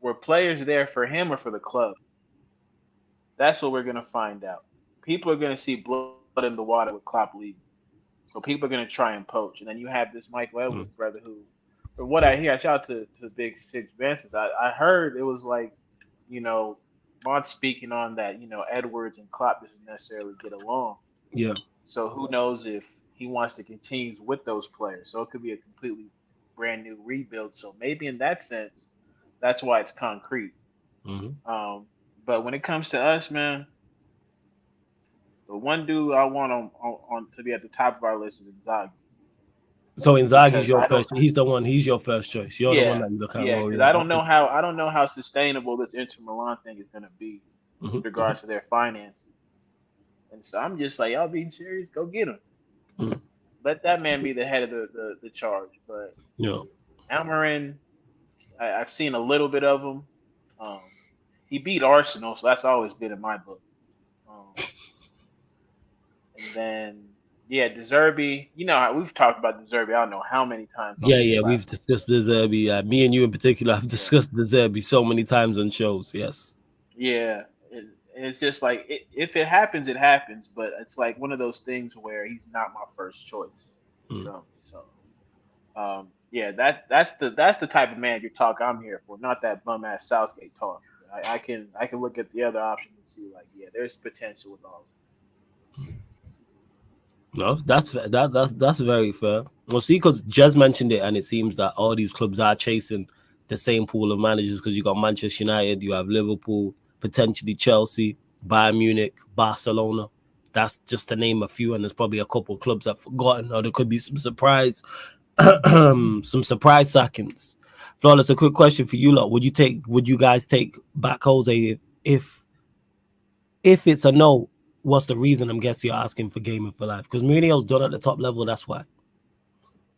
Were players there for him or for the club? That's what we're gonna find out. People are gonna see blood in the water with Klopp leaving, so people are gonna try and poach. And then you have this Michael Edwards brother who, from what I hear, shout out to Big Six Benson. I heard it was like, you know, Mont speaking on that, you know, Edwards and Klopp doesn't necessarily get along. Yeah. So who knows if he wants to continue with those players? So it could be a completely brand new rebuild. So maybe in that sense, that's why it's concrete. Mm-hmm. But when it comes to us, man, the one dude I want on to be at the top of our list is Inzaghi. So Inzaghi's Because your I don't. first. He's the one. He's your first choice. You're the one Yeah, that you look at. yeah. Oh Because yeah. Okay. I don't know how sustainable this Inter Milan thing is gonna be with regards to their finances. And so I'm just like, y'all being serious? Go get him. Mhm. Let that man be the head of the charge. But Yeah. Almiron, I've seen a little bit of him. Um, he beat Arsenal, so that's always good in my book. Um, and then yeah, De Zerbi. You know, we've talked about De Zerbi. I don't know how many times on Yeah, this yeah. We've platform. discussed the Zerbi. Me and you in particular have discussed the Zerbi so many times on shows. Yes. Yeah, and it's just like if it happens, it happens. But it's like one of those things where he's not my first choice. You Mm. feel me? So, yeah, that's the type of manager talk I'm here for, not that bum ass Southgate talk. I can look at the other options and see like, yeah, there's potential with all. No, that's very fair. Well, see, because Jez mentioned it, and it seems that all these clubs are chasing the same pool of managers. Because you got Manchester United, you have Liverpool, potentially Chelsea, Bayern Munich, Barcelona. That's just to name a few, and there's probably a couple of clubs I've forgotten, or there could be some surprise, some surprise sackings. Flawless, a quick question for you lot: Would you guys take back Jose if it's a no? What's the reason? I'm guessing you're asking for gaming for life because Mourinho's done at the top level. That's why.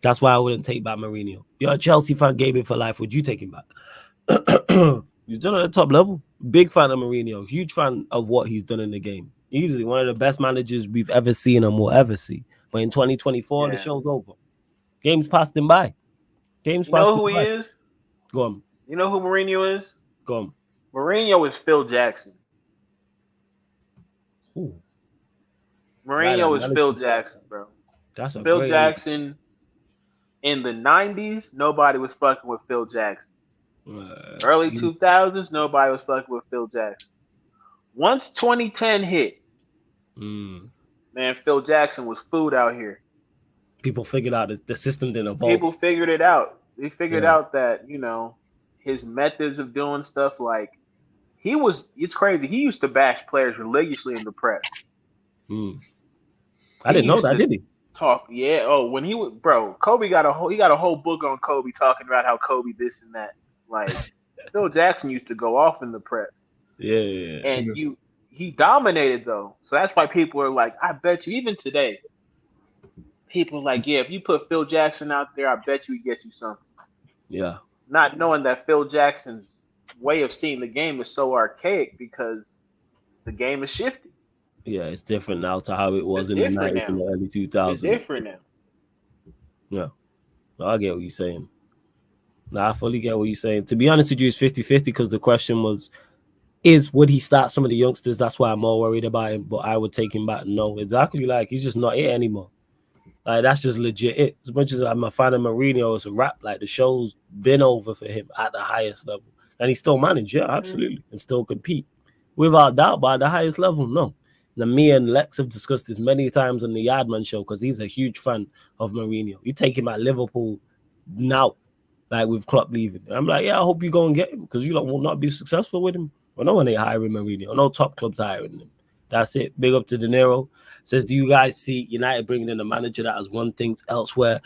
That's why I wouldn't take back Mourinho. You're a Chelsea fan, gaming for life. Would you take him back? He's done at the top level. Big fan of Mourinho. Huge fan of what he's done in the game. Easily one of the best managers we've ever seen and will ever see. But in 2024, the Yeah. show's over. Games passed him by. Games You passed know him who he by. is? Go on. You know who Mourinho is? Go on. Mourinho is Phil Jackson. Ooh, Mourinho is Phil Jackson, bro. that's a Phil great analogy. Jackson in the 90s, nobody was fucking with Phil Jackson. Early 2000s, nobody was fucking with Phil Jackson. Once 2010 hit, man, Phil Jackson was food out here. People figured out the system didn't evolve. People figured it out. They figured out that, you know, his methods of doing stuff, like, it's crazy. He used to bash players religiously in the press. I didn't know that, did he? Talk, yeah. Oh, when he was, bro, Kobe got a whole book on Kobe talking about how Kobe this and that. Like, Phil Jackson used to go off in the press. Yeah. And he dominated though. So that's why people are like, I bet you, even today, people are like, yeah, if you put Phil Jackson out there, I bet you he gets you something. Yeah. Not knowing that Phil Jackson's way of seeing the game is so archaic because the game is shifted. Yeah, it's different now to how it was in the 90s and the early 2000s. It's different now. Yeah. So I get what you're saying. I fully get what you're saying. To be honest with you, it's 50-50 because the question was, would he start some of the youngsters? That's why I'm more worried about him, but I would take him back. No, exactly. Like, he's just not it anymore. Like, that's just legit it. As much as I'm a fan of Mourinho, it's a wrap. Like, the show's been over for him at the highest level. And he still managed, yeah, absolutely. And still compete. Without doubt, but at the highest level, no. Now, me and Lex have discussed this many times on the Yardman show because he's a huge fan of Mourinho. You take him at Liverpool now, like with Klopp leaving. I'm like, yeah, I hope you go and get him because you will not be successful with him. Well, no one ain't hiring Mourinho. No top clubs hiring him. That's it. Big up to De Niro. Says, do you guys see United bringing in a manager that has won things elsewhere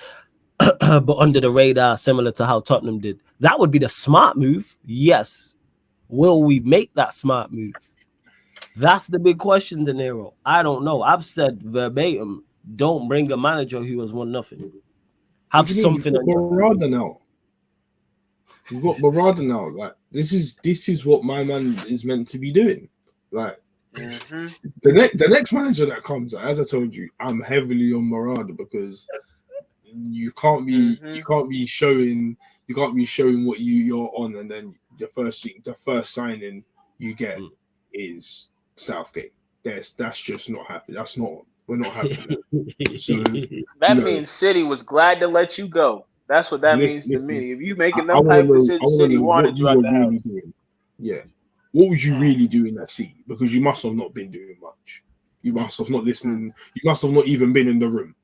but under the radar, similar to how Tottenham did? That would be the smart move. Yes. Will we make that smart move? That's the big question, De Niro. I don't know. I've said verbatim, don't bring a manager who has won nothing. Have something on your Barada now. You've got Barada now. Like, this is what my man is meant to be doing. Like, the next manager that comes, as I told you, I'm heavily on Barada because you can't be showing what you're on, and then the first signing you get is Southgate. That's just not happening. We're not having that. So that means City was glad to let you go. That's what that means to me. If you making them type of decisions, City wanted you out the house. Yeah. What was you really doing at City? Because you must have not been doing much. You must have not listening. You must have not even been in the room.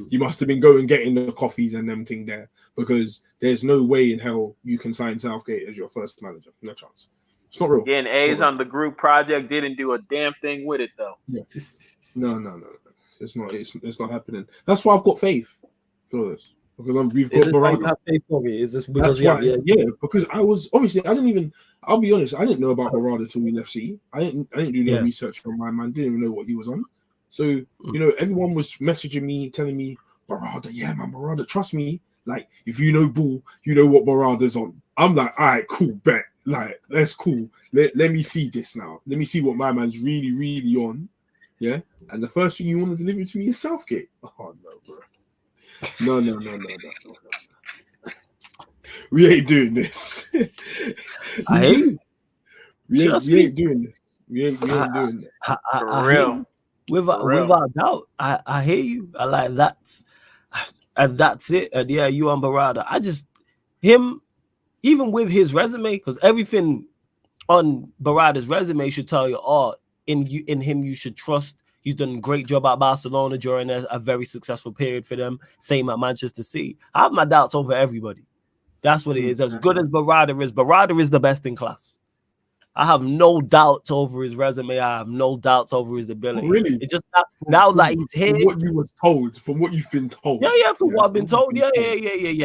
You must have been going getting the coffees and them thing there, because there's no way in hell you can sign Southgate as your first manager. No chance. It's not real. Getting A's on the group project didn't do a damn thing with it though. Yeah. No. It's not. It's not happening. That's why I've got faith for this because we've got Barada. Have faith for me? Is this because That's why? Yeah, because I was obviously I didn't even. I'll be honest. I didn't know about Barada till we left C. I didn't do no research on my man. Didn't even know what he was on. So everyone was messaging me, telling me Barada. Yeah, man, Barada. Trust me. Like if you know ball, you know what Barada's on. I'm like, all right, cool, bet. Like that's cool. Let me see this now. Let me see what my man's really, really on. Yeah. And the first thing you want to deliver to me is Southgate. Oh no, bro. No. We ain't doing this. I hate you. We ain't doing this. We ain't doing that. For real. Without doubt. I hear you. I like that. And that's it. And yeah, you and Barada. Him, even with his resume, because everything on Barada's resume should tell you, in him you should trust. He's done a great job at Barcelona during a very successful period for them. Same at Manchester City. I have my doubts over everybody. That's what it is. As good as Barada is the best in class. I have no doubts over his resume. I have no doubts over his ability. Oh, really? It's just now that he's here. From what you were told, from what you've been told. Yeah, from what I've been told. Yeah.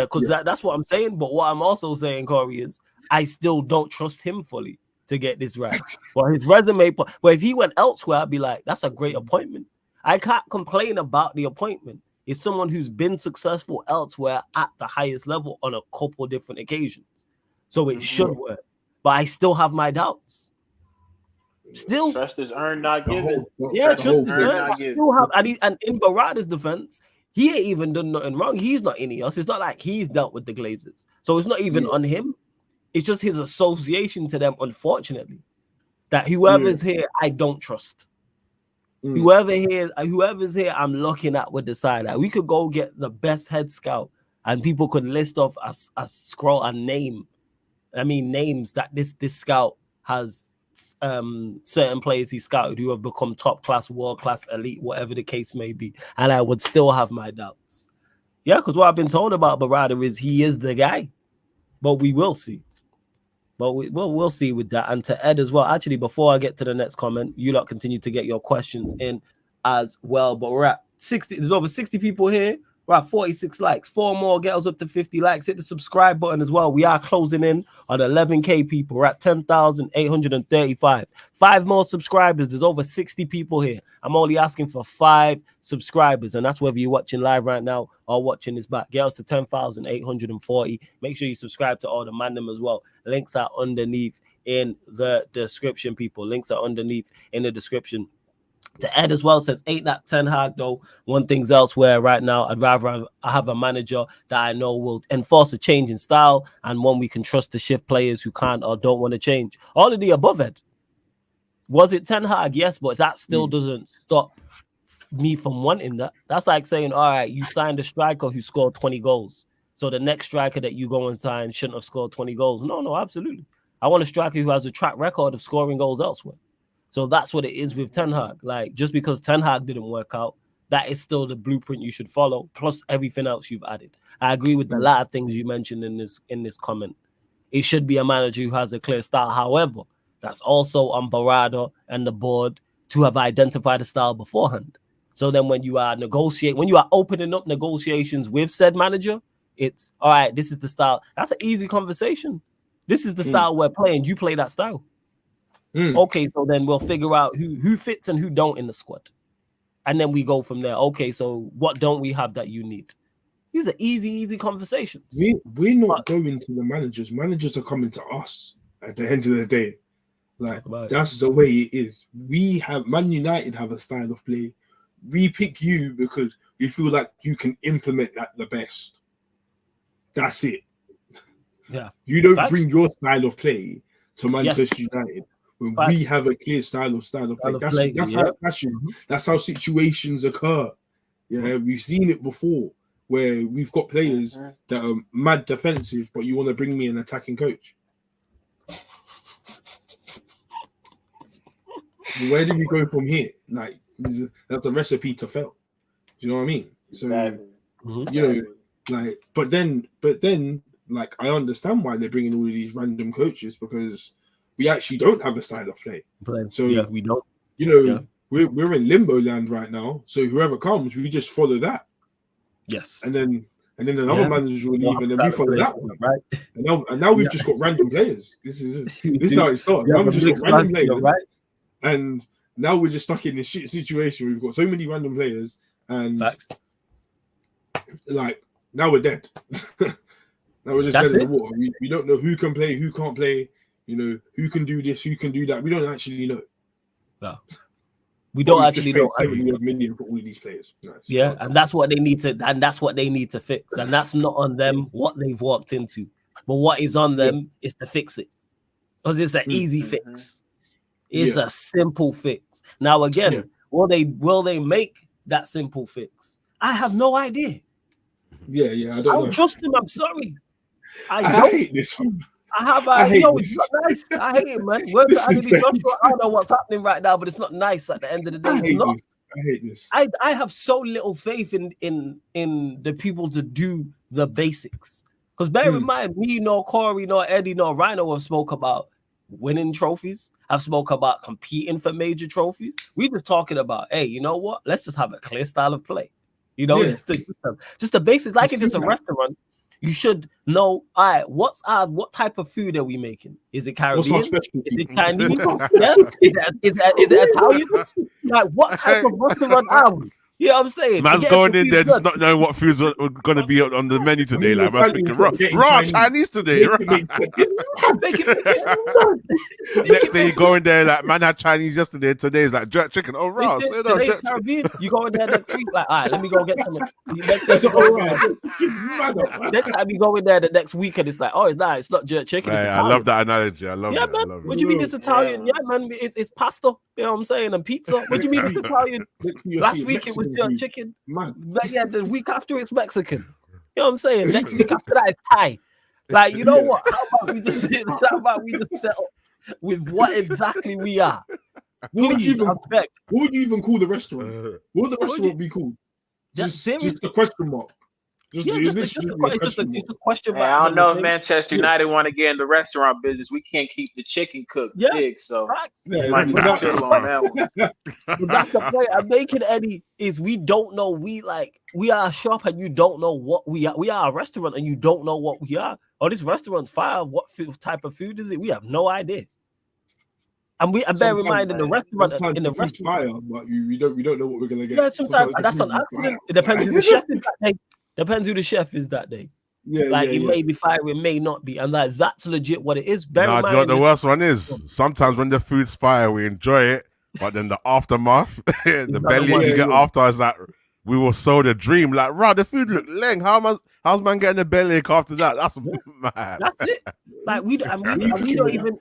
Because that's what I'm saying. But what I'm also saying, Corey, is I still don't trust him fully to get this right. Well, his resume, but if he went elsewhere, I'd be like, that's a great appointment. I can't complain about the appointment. It's someone who's been successful elsewhere at the highest level on a couple different occasions. So it should work. But I still have my doubts. Still. Trust is earned, not given. Trust is earned, not given. Still have, and in Barada's defense, he ain't even done nothing wrong. He's not Ineos. It's not like he's dealt with the Glazers. So it's not even on him. It's just his association to them, unfortunately. That whoever's here, I don't trust. Whoever's here, I'm looking at with the side. Like, we could go get the best head scout, and people could list off names that this scout has certain players he scouted who have become top class, world class, elite, whatever the case may be, and I would still have my doubts. Yeah, because what I've been told about Barada is he is the guy, but we will see. But we'll see with that. And to Ed as well. Actually, before I get to the next comment, you lot continue to get your questions in as well. But we're at 60. There's over 60 people here. We're at 46 likes. 4 more, get us up to 50 likes. Hit the subscribe button as well. We are closing in on 11K people. We're at 10,835. 5 more subscribers. There's over 60 people here. I'm only asking for 5 subscribers. And that's whether you're watching live right now or watching this back. Get us to 10,840. Make sure you subscribe to all the ManDem as well. Links are underneath in the description, people. Links are underneath in the description. To Ed as well says, ain't that Ten Hag though? One thing's elsewhere right now. I'd rather have a manager that I know will enforce a change in style and one we can trust to shift players who can't or don't want to change. All of the above, Ed. Was it Ten Hag? Yes, but that still doesn't stop me from wanting that. That's like saying, all right, you signed a striker who scored 20 goals. So the next striker that you go and sign shouldn't have scored 20 goals. No, absolutely. I want a striker who has a track record of scoring goals elsewhere. So that's what it is with Ten Hag. Like, just because Ten Hag didn't work out, that is still the blueprint you should follow, plus everything else you've added. I agree with a lot of things you mentioned in this comment. It should be a manager who has a clear style. However, that's also on Barada and the board to have identified a style beforehand. So then when you are opening up negotiations with said manager, it's, all right, this is the style. That's an easy conversation. This is the style we're playing. You play that style. Okay, so then we'll figure out who fits and who don't in the squad. And then we go from there. Okay, so what don't we have that you need? These are easy conversations. We're not going to the managers. Managers are coming to us at the end of the day. Like, that's the way it is. Man United have a style of play. We pick you because we feel like you can implement that the best. That's it. Yeah. You don't bring your style of play to Manchester United. When we have a clear style of play. That's how situations occur. Yeah, we've seen it before where we've got players that are mad defensive, but you want to bring me an attacking coach. Where do we go from here? Like, that's a recipe to fail. Do you know what I mean? So, but then, like, I understand why they're bringing all of these random coaches because, we actually don't have a style of play. So yeah, we don't. You know, Yeah. we're in limbo land right now. So whoever comes, we just follow that. Yes. And then another manager will leave, and then we follow that one. Right. And now we've just got random players. This is how it starts. Yeah, now we've just got random players, right? And now we're just stuck in this shit situation. We've got so many random players, and Facts. like now we're dead. Now we're just That's dead in the water. We don't know who can play, who can't play. You know, who can do this, who can do that. We don't actually know. No. We don't actually know. 70 million for all these players. Nice. Yeah, and that's what they need to, fix. And that's not on them what they've walked into, but what is on them is to fix it, because it's an easy fix. It's a simple fix. Now again, will they make that simple fix? I have no idea. Yeah, I don't know. Trust them. I'm sorry. I hate this one. It's not nice. I hate it, man. Word to Anthony Joshua, I don't know what's happening right now, but it's not nice at the end of the day. It's not. I hate this. I have so little faith in the people to do the basics. Because bear in mind, me, nor Corey, nor Eddie, nor Rhino have spoke about winning trophies. I've spoke about competing for major trophies. We just talking about, hey, you know what? Let's just have a clear style of play. You know, just the basics. Like if it's a restaurant, you should know, all right, what type of food are we making? Is it Caribbean? Is it Chinese? Is it Italian? Like, what type of restaurant are we? You know what I'm saying? Man's going in there just not knowing what foods are going to be on the menu today. Like, man's thinking, raw Chinese today. Next day you go in there, like, man had Chinese yesterday. Today is like jerk chicken. Oh, raw. Today's Caribbean. You go in there next week, like, all right, let me go get some. Next time you go in there the next week and it's like, oh, it's not jerk chicken. It's I love that analogy. I love that. Man. What do you mean it's Italian? Yeah, man, it's pasta. You know what I'm saying? And pizza. What do you mean it's Italian? Last week it was jerk chicken. But yeah, the week after it's Mexican. You know what I'm saying? Next week after that it's Thai. Like, you know what? How about we just settle with what exactly we are? What would you even call the restaurant? What would the restaurant be called? Just a question mark. Just a question mark. I don't know if Manchester United want to get in the restaurant business. We can't keep the chicken cooked big, so might chill on that one. But that's the point I'm making, Eddie, is we don't know. We are a shop and you don't know what we are. We are a restaurant and you don't know what we are. Oh, this restaurant's fire. What type of food is it? We have no idea. And bear in mind, in the restaurant, fire, but we don't know what we're gonna get. Yeah, sometimes that's an accident. It depends who the chef is that day. Depends who the chef is that day. It may be fire, it may not be, and that's legit what it is. Do you know what the worst one is? Sometimes when the food's fire, we enjoy it, but then the aftermath, the belly you get after is like, we will sow the dream. Like, right, the food look leng. How's man getting a bellyache after that? That's mad. That's it. Like we don't even.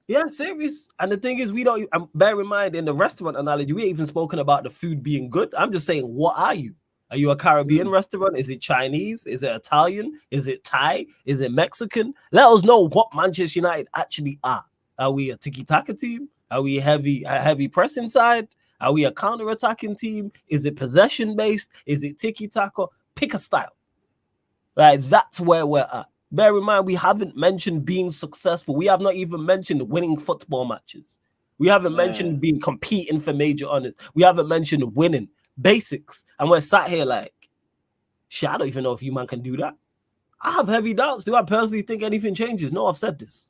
Yeah, serious. And the thing is, we don't. Bear in mind, in the restaurant analogy, we ain't even spoken about the food being good. I'm just saying, what are you? Are you a Caribbean restaurant? Is it Chinese? Is it Italian? Is it Thai? Is it Mexican? Let us know what Manchester United actually are. Are we a tiki-taka team? Are we a heavy pressing side? Are we a counter-attacking team? Is it possession-based? Is it tiki-taka? Pick a style. Right, that's where we're at. Bear in mind, we haven't mentioned being successful. We have not even mentioned winning football matches. We haven't mentioned competing for major honors. We haven't mentioned winning. Basics, and we're sat here like, shit, I don't even know if you man can do that. I have heavy doubts. Do I personally think anything changes? No, I've said this.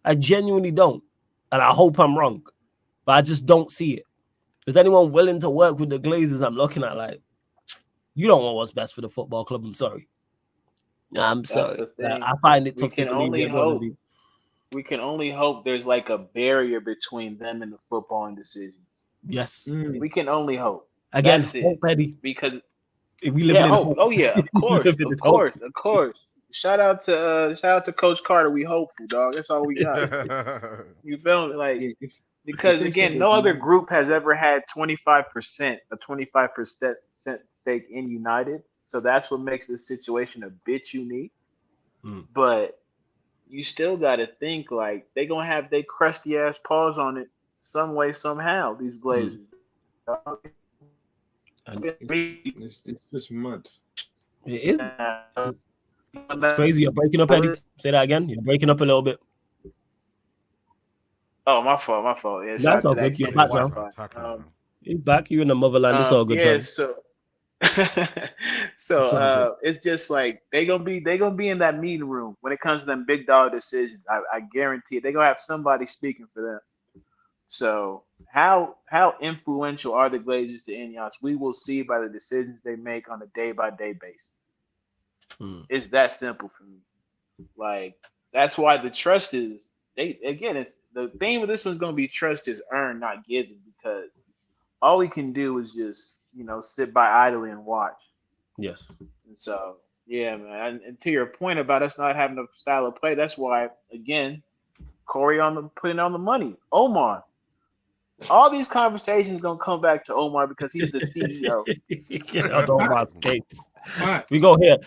I genuinely don't, and I hope I'm wrong, but I just don't see it. Is anyone willing to work with the Glazers? I'm looking at like, you don't want what's best for the football club. I'm sorry. I'm sorry. I find it tough to believe. We can only hope there's like a barrier between them and the footballing decisions. Yes, we can only hope. Again, hope, Eddie. Because we live in hope. Oh yeah, of course. Shout out to Coach Carter. We hopeful, dog. That's all we got. You feel me? Like, because again, no other group has ever had 25% stake in United. So that's what makes this situation a bit unique. But you still got to think like they gonna have their crusty ass paws on it some way somehow. These Glazers. It's just mad. It is. It's crazy. You're breaking up, Eddie. Say that again. You're breaking up a little bit. Oh, my fault. Yeah, shout That's out all to that good. You're Kenny back now. Wi-Fi. You're back. You're in the motherland. It's all good, Yeah. fam. So, It's all good. it's just like they gonna be in that meeting room when it comes to them big dog decisions. I guarantee it. They gonna have somebody speaking for them. So how influential are the Glazers to Ineos? We will see by the decisions they make on a day by day basis. It's that simple for me. Like that's why the trust is they again. It's the theme of this one's gonna be trust is earned, not given, because all we can do is just sit by idly and watch. Yes. And so yeah, man. And to your point about us not having a style of play, that's why again Corey putting on the money. Omar. All these conversations gonna come back to Omar because he's the CEO. Get out Omar's case. We go here.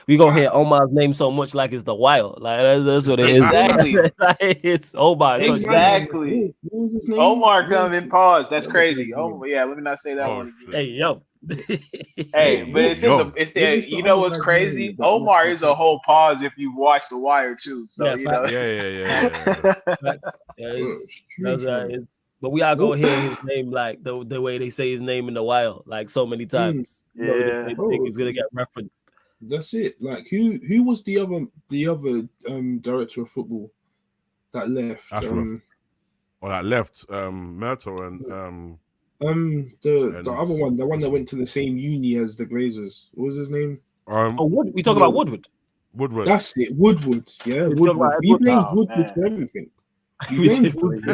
Omar's name so much like it's the wild. Like that's what it is. Exactly. It's Omar. Exactly. What was his name? Omar come in pause. That's crazy. Oh yeah, let me not say that one again. Hey yo. Hey, but it's you know what's crazy? Omar is a whole pause if you watch The Wire too. So Yeah. But we are gonna hear his name like the way they say his name in the wild, like so many times. Yeah, he's gonna get referenced. That's it. Like who was the other director of football that left? That left Myrtle and the other one, the one that went to the same uni as the Glazers. What was his name? We talk about Woodward. Woodward. That's it. Woodward. Yeah, Woodward. He blames Woodward for everything. Woodward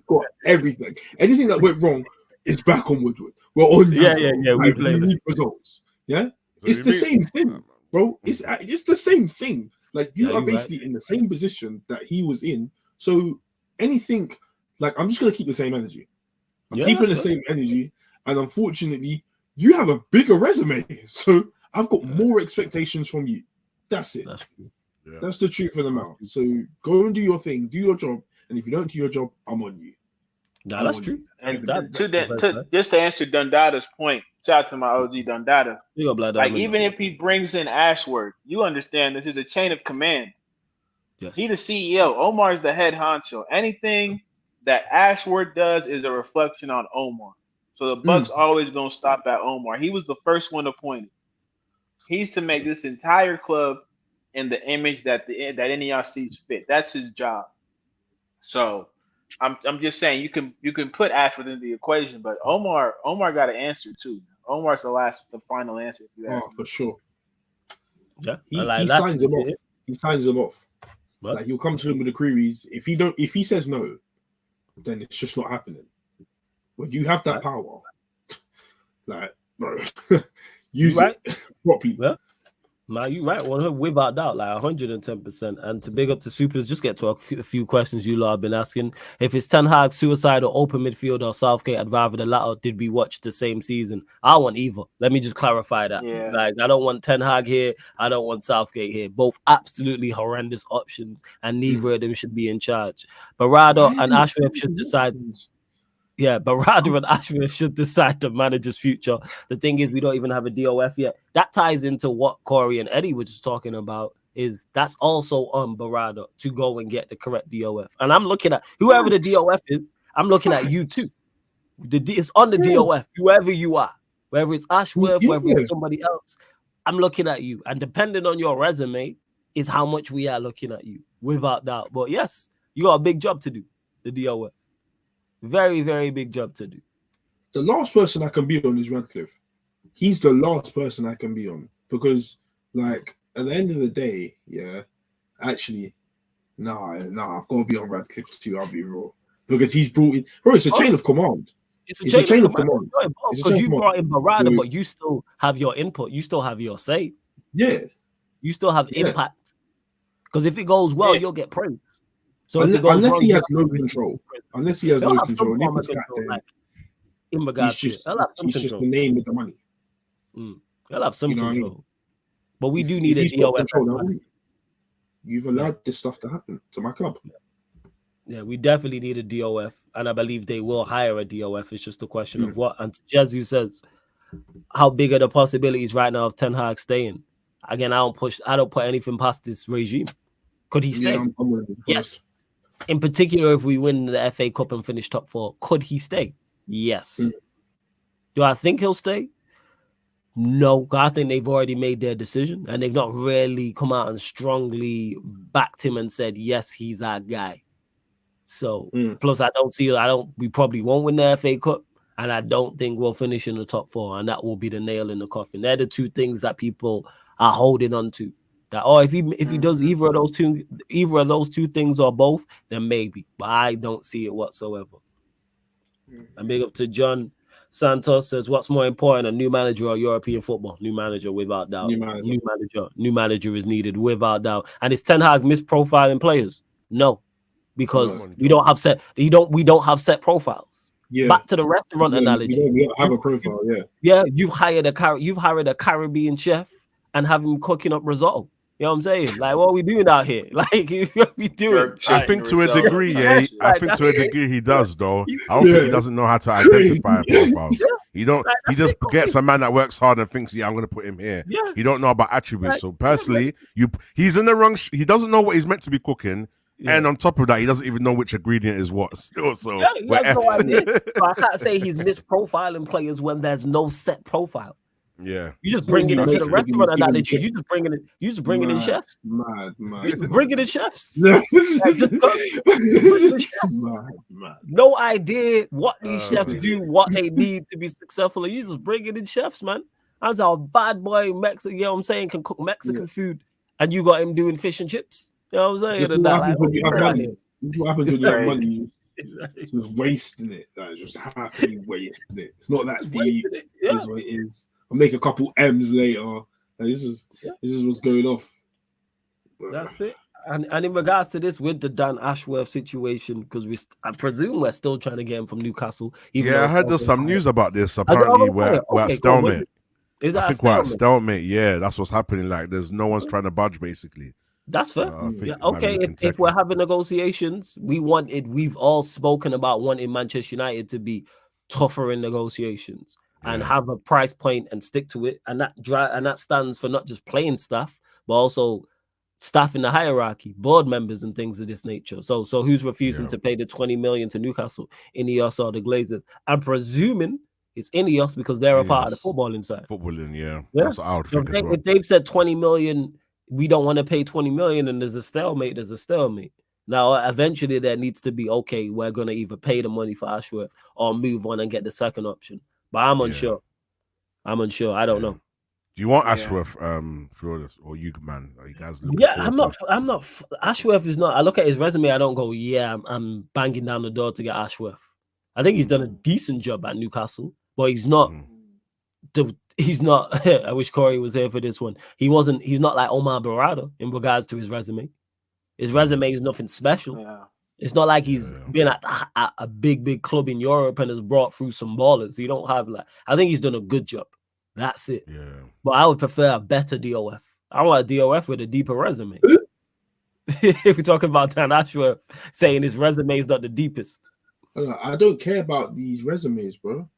got everything. Anything that went wrong is back on Woodward. We're on. We need results. Yeah, it's the same thing, bro. It's the same thing. Like you are basically in the same position that he was in. So anything, like I'm just gonna keep the same energy. I'm keeping the same energy, and unfortunately, you have a bigger resume. So I've got more expectations from you. That's it. That's the truth of the matter. So go and do your thing, do your job, and if you don't do your job, I'm on you. No, that's true. And just to answer Dundada's point, shout out to my OG Dundada. Like even if he brings in Ashworth, you understand this is a chain of command. Yes. He's the CEO. Omar is the head honcho. Anything that Ashworth does is a reflection on Omar. So the Bucks always gonna stop at Omar. He was the first one appointed. He's to make this entire club in the image that Ineos sees fit. That's his job. So I'm just saying you can put Ashford in the equation, but Omar got an answer too. Omar's the final answer. If you ask for sure. Yeah, he signs them off. He signs them off. What? Like he'll come to them with the queries. If he says no, then it's just not happening. When you have that power, like bro, use it properly. Yeah. Man, you're right, without doubt, like 110%. And to big up to Supers, just get to a few questions you lot have been asking. If it's Ten Hag, suicide, or open midfield, or Southgate, I'd rather the latter. Did we watch the same season? I want either. Let me just clarify that. Yeah. Like, I don't want Ten Hag here. I don't want Southgate here. Both absolutely horrendous options, and neither of them should be in charge. Barada and Ashraf should decide. Yeah, Barada and Ashworth should decide the manager's future. The thing is, we don't even have a DOF yet. That ties into what Corey and Eddie were just talking about. Is that's also on Barada to go and get the correct DOF. And I'm looking at whoever the DOF is. I'm looking at you too. It's on the DOF. Whoever you are, whether it's Ashworth, whether it's somebody else, I'm looking at you. And depending on your resume, is how much we are looking at you, without doubt. But yes, you got a big job to do. The DOF. Very, very big job to do. The last person I can be on is Radcliffe. He's the last person I can be on because, like, at the end of the day, actually, nah, I've got to be on Radcliffe too. I'll be real because he's brought in. Bro, it's a chain of command. It's a chain of command because you brought in Barada, but you still have your input. You still have your say. Yeah, you still have impact. Because if it goes well, you'll get praise. So unless he has no control, and if it's that, in regards to he's just the name with the money. He'll have some control, but we do need a DOF. You've allowed this stuff to happen to my club. Yeah, we definitely need a DOF, and I believe they will hire a DOF. It's just a question of what. And Jesus says, how big are the possibilities right now of Ten Hag staying? Again, I don't put anything past this regime. Could he stay? I'm yes. In particular, if we win the FA Cup and finish top 4, could he stay? Yes. Do I think he'll stay? No, I think they've already made their decision and they've not really come out and strongly backed him and said, yes, he's our guy. So, plus we probably won't win the FA Cup and I don't think we'll finish in the top 4 and that will be the nail in the coffin. They're the two things that people are holding on to. That, if he does either of those two things or both, then maybe. But I don't see it whatsoever. And big up to John Santos says, what's more important, a new manager or European football? New manager, without doubt. New manager is needed, without doubt. And is Ten Hag misprofiling players? No, because we don't have set profiles. Yeah. Back to the restaurant analogy. We don't have a profile. Yeah. You've hired a Caribbean chef and have him cooking up risotto. You know what I'm saying? Like, what are we doing out here? Like, what are we doing? I think to a degree, he does, though. I don't think he doesn't know how to identify profiles. He just gets a man that works hard and thinks, I'm going to put him here. Yeah. He don't know about attributes. So personally, he's in the wrong. He doesn't know what he's meant to be cooking. Yeah. And on top of that, he doesn't even know which ingredient is what. Still, so we're so I can't say he's misprofiling players when there's no set profile. Yeah, you just bring it into the restaurant analogy. You just bring it in chefs. Mad. You just bring it in chefs. No idea what these chefs do, what they need to be successful. You just bring it in chefs, man. As a bad boy Mexican, you know what I'm saying, can cook Mexican food, and you got him doing fish and chips. You know what I'm saying? What happens when you have money? What happens when you have money? Just wasting it. Like, just happily wasting it. It's not that deep. It is what it is. I'll make a couple M's later. Like, this is what's going off. That's it. And in regards to this, with the Dan Ashworth situation, because I presume we're still trying to get him from Newcastle. I heard there's some news about this. Apparently, we're at stalemate. Is that I think we're at stalemate. Yeah, that's what's happening. Like, there's no one's trying to budge, basically. That's fair. If we're having negotiations, we've all spoken about wanting Manchester United to be tougher in negotiations and have a price point and stick to it. And that stands for not just playing staff, but also staff in the hierarchy, board members and things of this nature. So who's refusing to pay the 20 million to Newcastle, Ineos or the Glazers? I'm presuming it's Ineos because they're a part of the footballing side. Footballing, That's what I would think. If they've said 20 million, we don't want to pay 20 million and there's a stalemate. Now, eventually there needs to be, we're going to either pay the money for Ashworth or move on and get the second option. But I'm unsure. I don't know. Do you want Ashworth for this, or you, man? Are you guys I'm not. Ashworth is not. I look at his resume. I don't go, I'm banging down the door to get Ashworth. I think he's done a decent job at Newcastle, but he's not. He's not. I wish Corey was here for this one. He's not like Omar Barada in regards to his resume. His resume is nothing special. Yeah. It's not like he's been at a big club in Europe and has brought through some ballers. You don't have I think he's done a good job. That's it. Yeah. But I would prefer a better DOF. I want a DOF with a deeper resume. If we're talking about Dan Ashworth saying his resume is not the deepest. I don't care about these resumes, bro.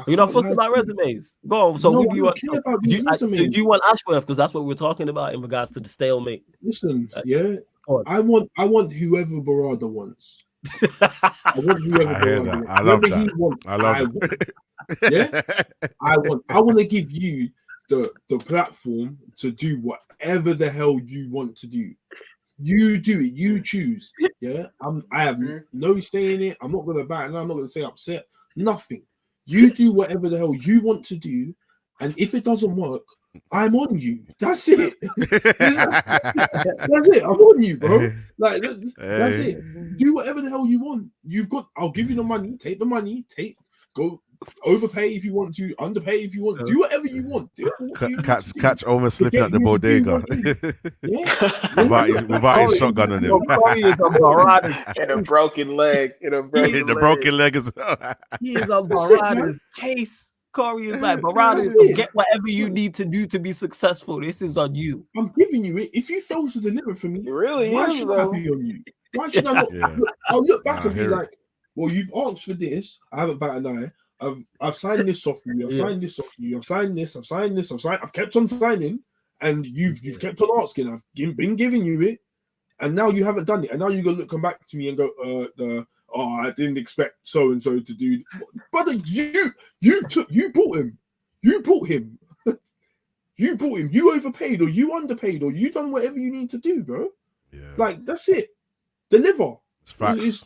You're not fucking about resumes. Go on. So who do you want? Do you want Ashworth? Because that's what we're talking about in regards to the stalemate. Listen, I want whoever Barada wants. I want whoever Barada wants. I love that. I love it. Yeah, I want to give you the platform to do whatever the hell you want to do. You do it. You choose. Yeah, I have no say in it. I'm not gonna back. I'm not gonna say upset. Nothing. You do whatever the hell you want to do, and if it doesn't work, I'm on you. That's it. That's it. I'm on you, bro. That's it. Do whatever the hell you want. I'll give you the money. Take the money. Go overpay if you want to. Underpay if you want. Do whatever you want. Catch Omar slipping at the bodega. Without his shotgun on him. And a broken leg. The broken leg as well. He is on Barada's case. Corey is like, Barada, get whatever you need to do to be successful. This is on you. I'm giving you it. If you fail to deliver for me, why should I be on you? Why should I not? I'll look back and be like, well, you've asked for this. I haven't batted an eye. I've signed this off for you. I've signed this off for you. I've signed this. I've kept on signing, and you've kept on asking. I've been giving you it, and now you haven't done it, and now you're gonna come back to me and go, I didn't expect so and so to do. Brother, you bought him. You bought him. You bought him. You overpaid, or you underpaid, or you done whatever you need to do, bro. Yeah. Like, that's it. Deliver. It's facts. It's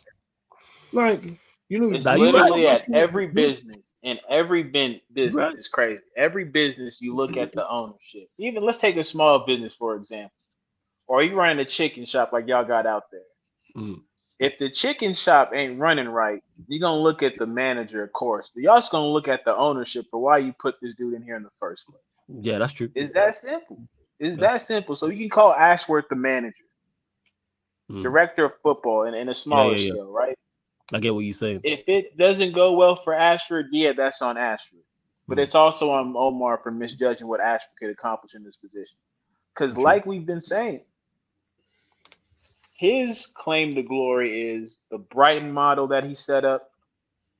like, It's Now, literally at every business, and every business Right. is crazy. Every business, you look at the ownership. Even let's take a small business, for example. Or you running a chicken shop like y'all got out there. Mm. If the chicken shop ain't running right, you're going to look at the manager, of course. But you're also going to look at the ownership for why you put this dude in here in the first place. Yeah, that's true. It's that simple. It's that simple. So you can call Ashworth the manager, director of football in a smaller scale, right? I get what you're saying. If it doesn't go well for Ashford, yeah, that's on Ashford. But it's also on Omar for misjudging what Ashford could accomplish in this position. Because like we've been saying, his claim to glory is the Brighton model that he set up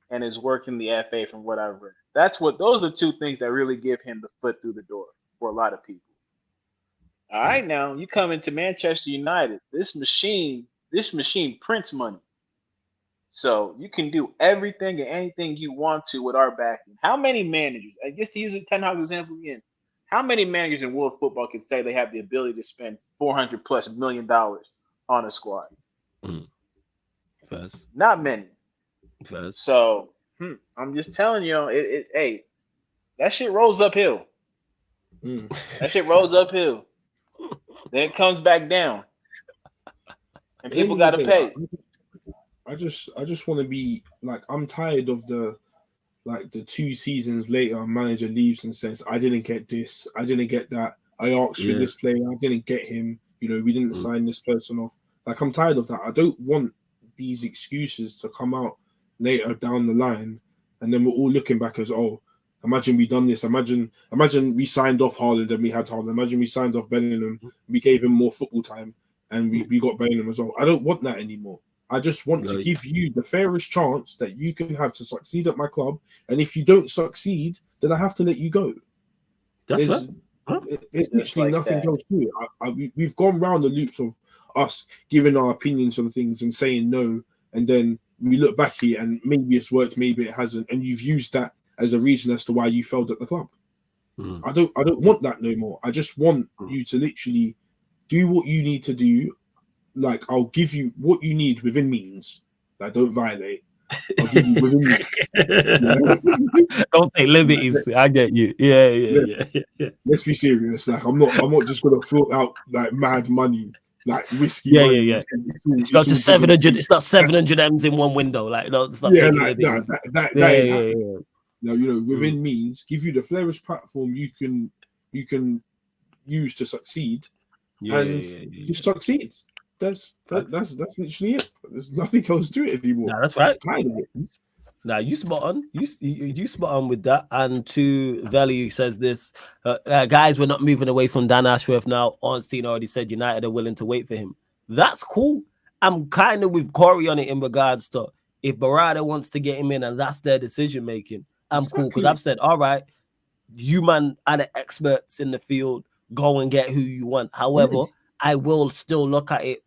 and is working the FA from what I've read. Those are two things that really give him the foot through the door for a lot of people. All right, now you come into Manchester United. This machine prints money. So you can do everything and anything you want to with our backing. How many managers, just to use a Ten Hag example again, how many managers in world football can say they have the ability to spend $400+ million on a squad? First. Not many. First. So I'm just telling you, hey, that shit rolls uphill. That shit rolls uphill. Then it comes back down. And people got to pay. I just want to be like, I'm tired of the 2 seasons later, manager leaves and says, I didn't get this, I didn't get that, I asked for this player, I didn't get him, we didn't sign this person off. Like, I'm tired of that. I don't want these excuses to come out later down the line, and then we're all looking back as, oh, imagine we done this, imagine we signed off Haaland and we had Haaland, imagine we signed off Bellingham, we gave him more football time and we got Bellingham as well. I don't want that anymore. I just want to give you the fairest chance that you can have to succeed at my club. And if you don't succeed, then I have to let you go. That's There's literally nothing else to it. We've gone round the loops of us giving our opinions on things and saying no. And then we look back here and maybe it's worked, maybe it hasn't. And you've used that as a reason as to why you failed at the club. I don't want that no more. I just want you to literally do what you need to do. Like, I'll give you what you need within means. Like, don't violate. I'll give you within means. Don't take liberties. I get you. Yeah. Let's be serious. Like, I'm not just gonna float out like mad money, like risky money. Yeah. It's not just 700. It's not 700 M's in one window. Like, no, it's not taking liberties. No, within means, give you the fairest platform you can use to succeed, you succeed. That's literally it. There's nothing else to it anymore. No, that's right. Now you spot on. You spot on with that. And to Veli says this, guys, we're not moving away from Dan Ashworth now. Ornstein already said United are willing to wait for him. That's cool. I'm kind of with Corey on it in regards to if Barada wants to get him in and that's their decision making. I'm cool because I've said, all right, you man are the experts in the field. Go and get who you want. However, I will still look at it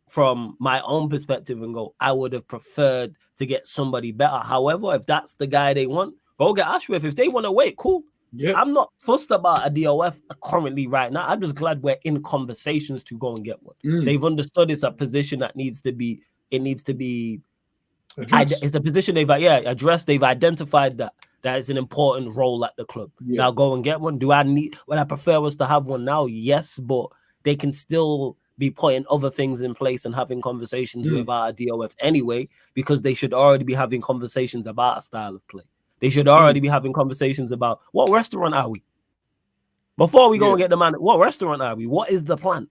from my own perspective and go, I would have preferred to get somebody better. However, if that's the guy they want, go get Ashworth. If they want to wait, cool. Yeah. I'm not fussed about a DOF currently right now. I'm just glad we're in conversations to go and get one. They've understood it's a position that needs to be it's a position they've addressed. They've identified that is an important role at the club. Now go and get one. Would I prefer us to have one now? Yes, but they can still be putting other things in place and having conversations with our DOF anyway, because they should already be having conversations about a style of play. They should already be having conversations about what restaurant are we? Before we go and get the man, what restaurant are we? What is the plan?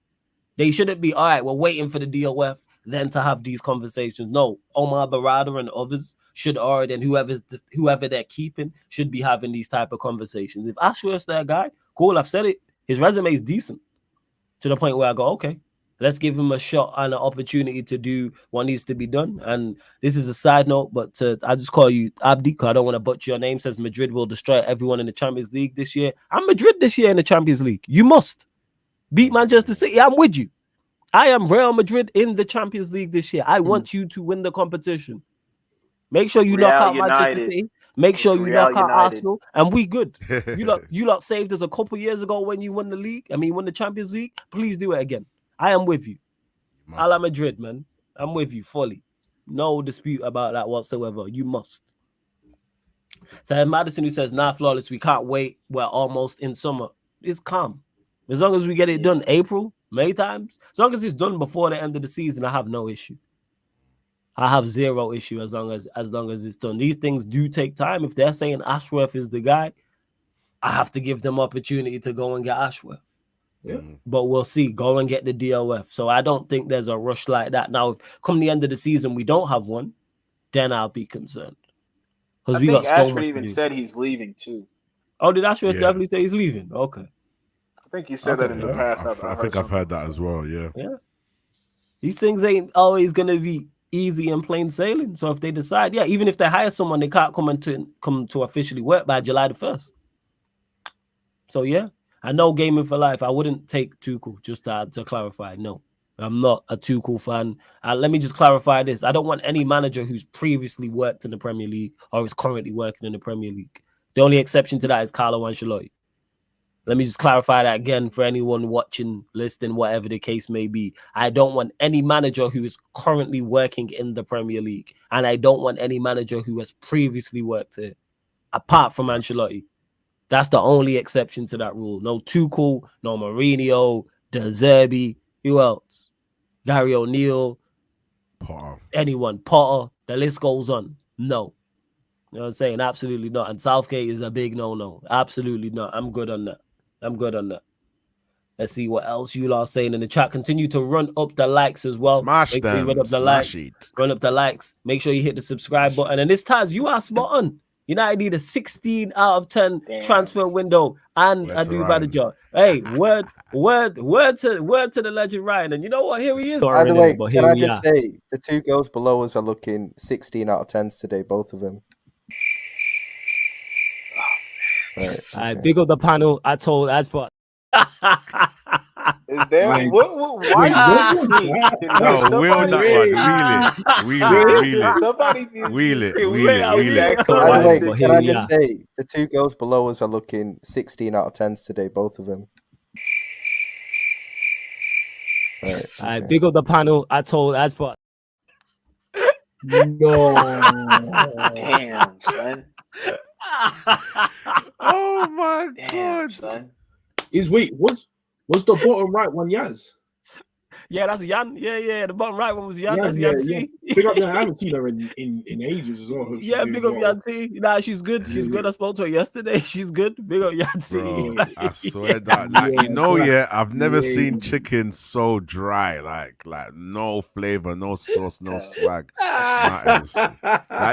They shouldn't be, all right, we're waiting for the DOF then to have these conversations. No, Omar Barada and others should already, and whoever they're keeping should be having these type of conversations. If Ashworth's their guy, cool, I've said it. His resume is decent to the point where I go, okay, let's give him a shot and an opportunity to do what needs to be done. And this is a side note, but I just call you Abdi because I don't want to butcher your name. Says Madrid will destroy everyone in the Champions League this year. I'm Madrid this year in the Champions League. You must beat Manchester City. I'm with you. I am Real Madrid in the Champions League this year. I want you to win the competition. Make sure you knock Real out Manchester United. City. Make sure It's you Real knock out United. Arsenal, and we good. You lot saved us a couple years ago when you won the league. I mean, won the Champions League. Please do it again. I am with you. A la Madrid, man. I'm with you fully. No dispute about that whatsoever. You must. So Madison, who says, "Nah, flawless. We can't wait. We're almost in summer. It's calm. As long as we get it done April, May times. As long as it's done before the end of the season, I have no issue. I have zero issue as long as it's done. These things do take time. If they're saying Ashworth is the guy, I have to give them opportunity to go and get Ashworth. Yeah. But we'll see. Go and get the DOF. So I don't think there's a rush like that. Now, if come the end of the season we don't have one, then I'll be concerned. Because we got so Ashford much. even said he's leaving too. Oh, did Ashworth definitely say he's leaving? Okay. I think he said that in the past. I think I've heard that as well. Yeah. Yeah. These things ain't always gonna be easy and plain sailing. So if they decide, even if they hire someone, they can't come to officially work by July the 1st. So I know gaming for life. I wouldn't take Tuchel, just to clarify. No, I'm not a Tuchel fan. Let me just clarify this. I don't want any manager who's previously worked in the Premier League or is currently working in the Premier League. The only exception to that is Carlo Ancelotti. Let me just clarify that again for anyone watching, listening, whatever the case may be. I don't want any manager who is currently working in the Premier League. And I don't want any manager who has previously worked here, apart from Ancelotti. That's the only exception to that rule. No Tuchel, no Mourinho, De Zerbi, who else? Gary O'Neill, Potter. Anyone, Potter, the list goes on. No. You know what I'm saying? Absolutely not. And Southgate is a big no-no. Absolutely not. I'm good on that. Let's see what else you are saying in the chat. Continue to run up the likes as well. Smash Make sure you them. run up the Smash likes. it. Run up the likes. Make sure you hit the subscribe button. And this Taz, you are spot on. United need a 16 out of 10 transfer window and a new manager. Hey, word to the legend Ryan. And you know what? Here he is. By the way, can I just say the two girls below us are looking 16 out of 10s today, both of them. Right, big up the panel. I told as for. Is there why? No, wheel that one. Wheel it. By the way, can I just say the two girls below us are looking 16 out of 10s today, both of them. Right, big up the panel. I told as for. No. Damn, son. Oh my God, son. Was the bottom right one Yaz? Yeah, that's Jan. Yeah. The bottom right one was Jan. That's Yeah. Yancy. Big up, I haven't seen her in ages as well. Big up Yancy. Nah, she's good. She's good. I spoke to her yesterday. She's good. Big up Yancy. Bro, I swear that, I've never seen chicken so dry, like no flavor, no sauce, no swag. Like,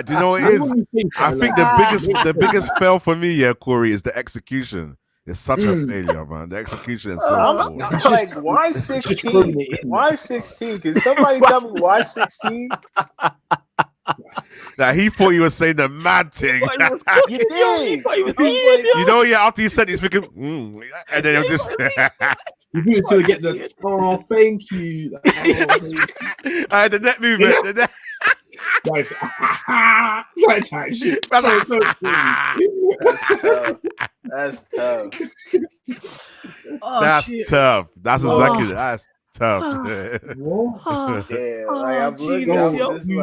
do you know what it is? I think the biggest fail for me, Corey, is the execution. It's such a failure, man. The execution is so poor. Like, why 16? Why 16? Can somebody tell me why 16? Like, he thought you were saying the mad thing. You did. After you said he's thinking, and then just. You need to get the thank you. The net movement. That type shit. That's tough. That's tough. That's exactly that's tough. I'm Jesus, looking,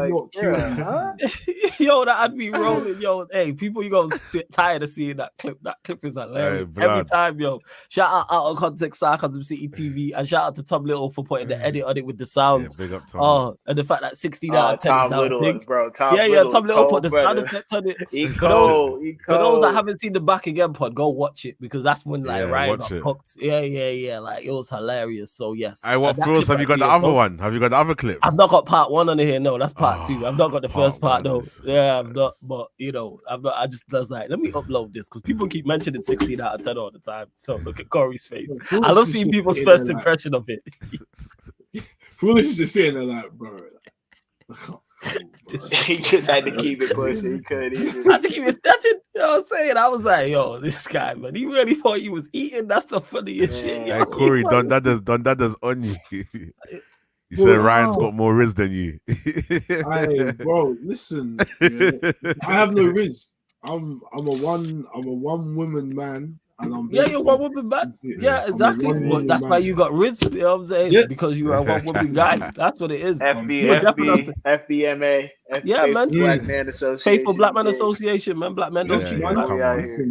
yo, that'd be rolling, yo. Hey, people, you gonna tired of seeing that clip. That clip is hilarious. Every time, yo. Shout out of context, Sarcasm City TV, and shout out to Tom Little for putting the edit on it with the sounds. Big up Tom. And the fact that 16 out of 10 Tom is now Little, big. bro. Tom Little put the sound effect on it. For those that haven't seen the Back Again pod, go watch it because that's when Ryan got hooked. Yeah. Like it was hilarious. So yes. What Froze, have you got the other one? Have you got the other clip? I've not got part 1 on here. No, that's part 2. I've not got the first part though. Yeah, I've not. But I've not. I was like, let me upload this because people keep mentioning 16 out of 10 all the time. So look at Corey's face. I love seeing people's first impression of it. Foolish is just saying that, like, bro. He just had to keep it pushing. He couldn't even. I had to keep it stepping. You know what I'm saying? I was like, yo, this guy, man, he really thought he was eating. That's the funniest shit. Hey, Corey, Don Dada's on you. You said Ryan's got more Riz than you. Bro, listen. Yeah, I have no Riz. I'm a one woman man, and I'm you're one woman man. Yeah, exactly. But that's why you got Riz. You know what I'm saying? Yeah. Because you are a one woman guy. That's what it is. FBMA, Yeah, man. Black Man Association. Faithful Black Man Association, man. Black men don't cheat.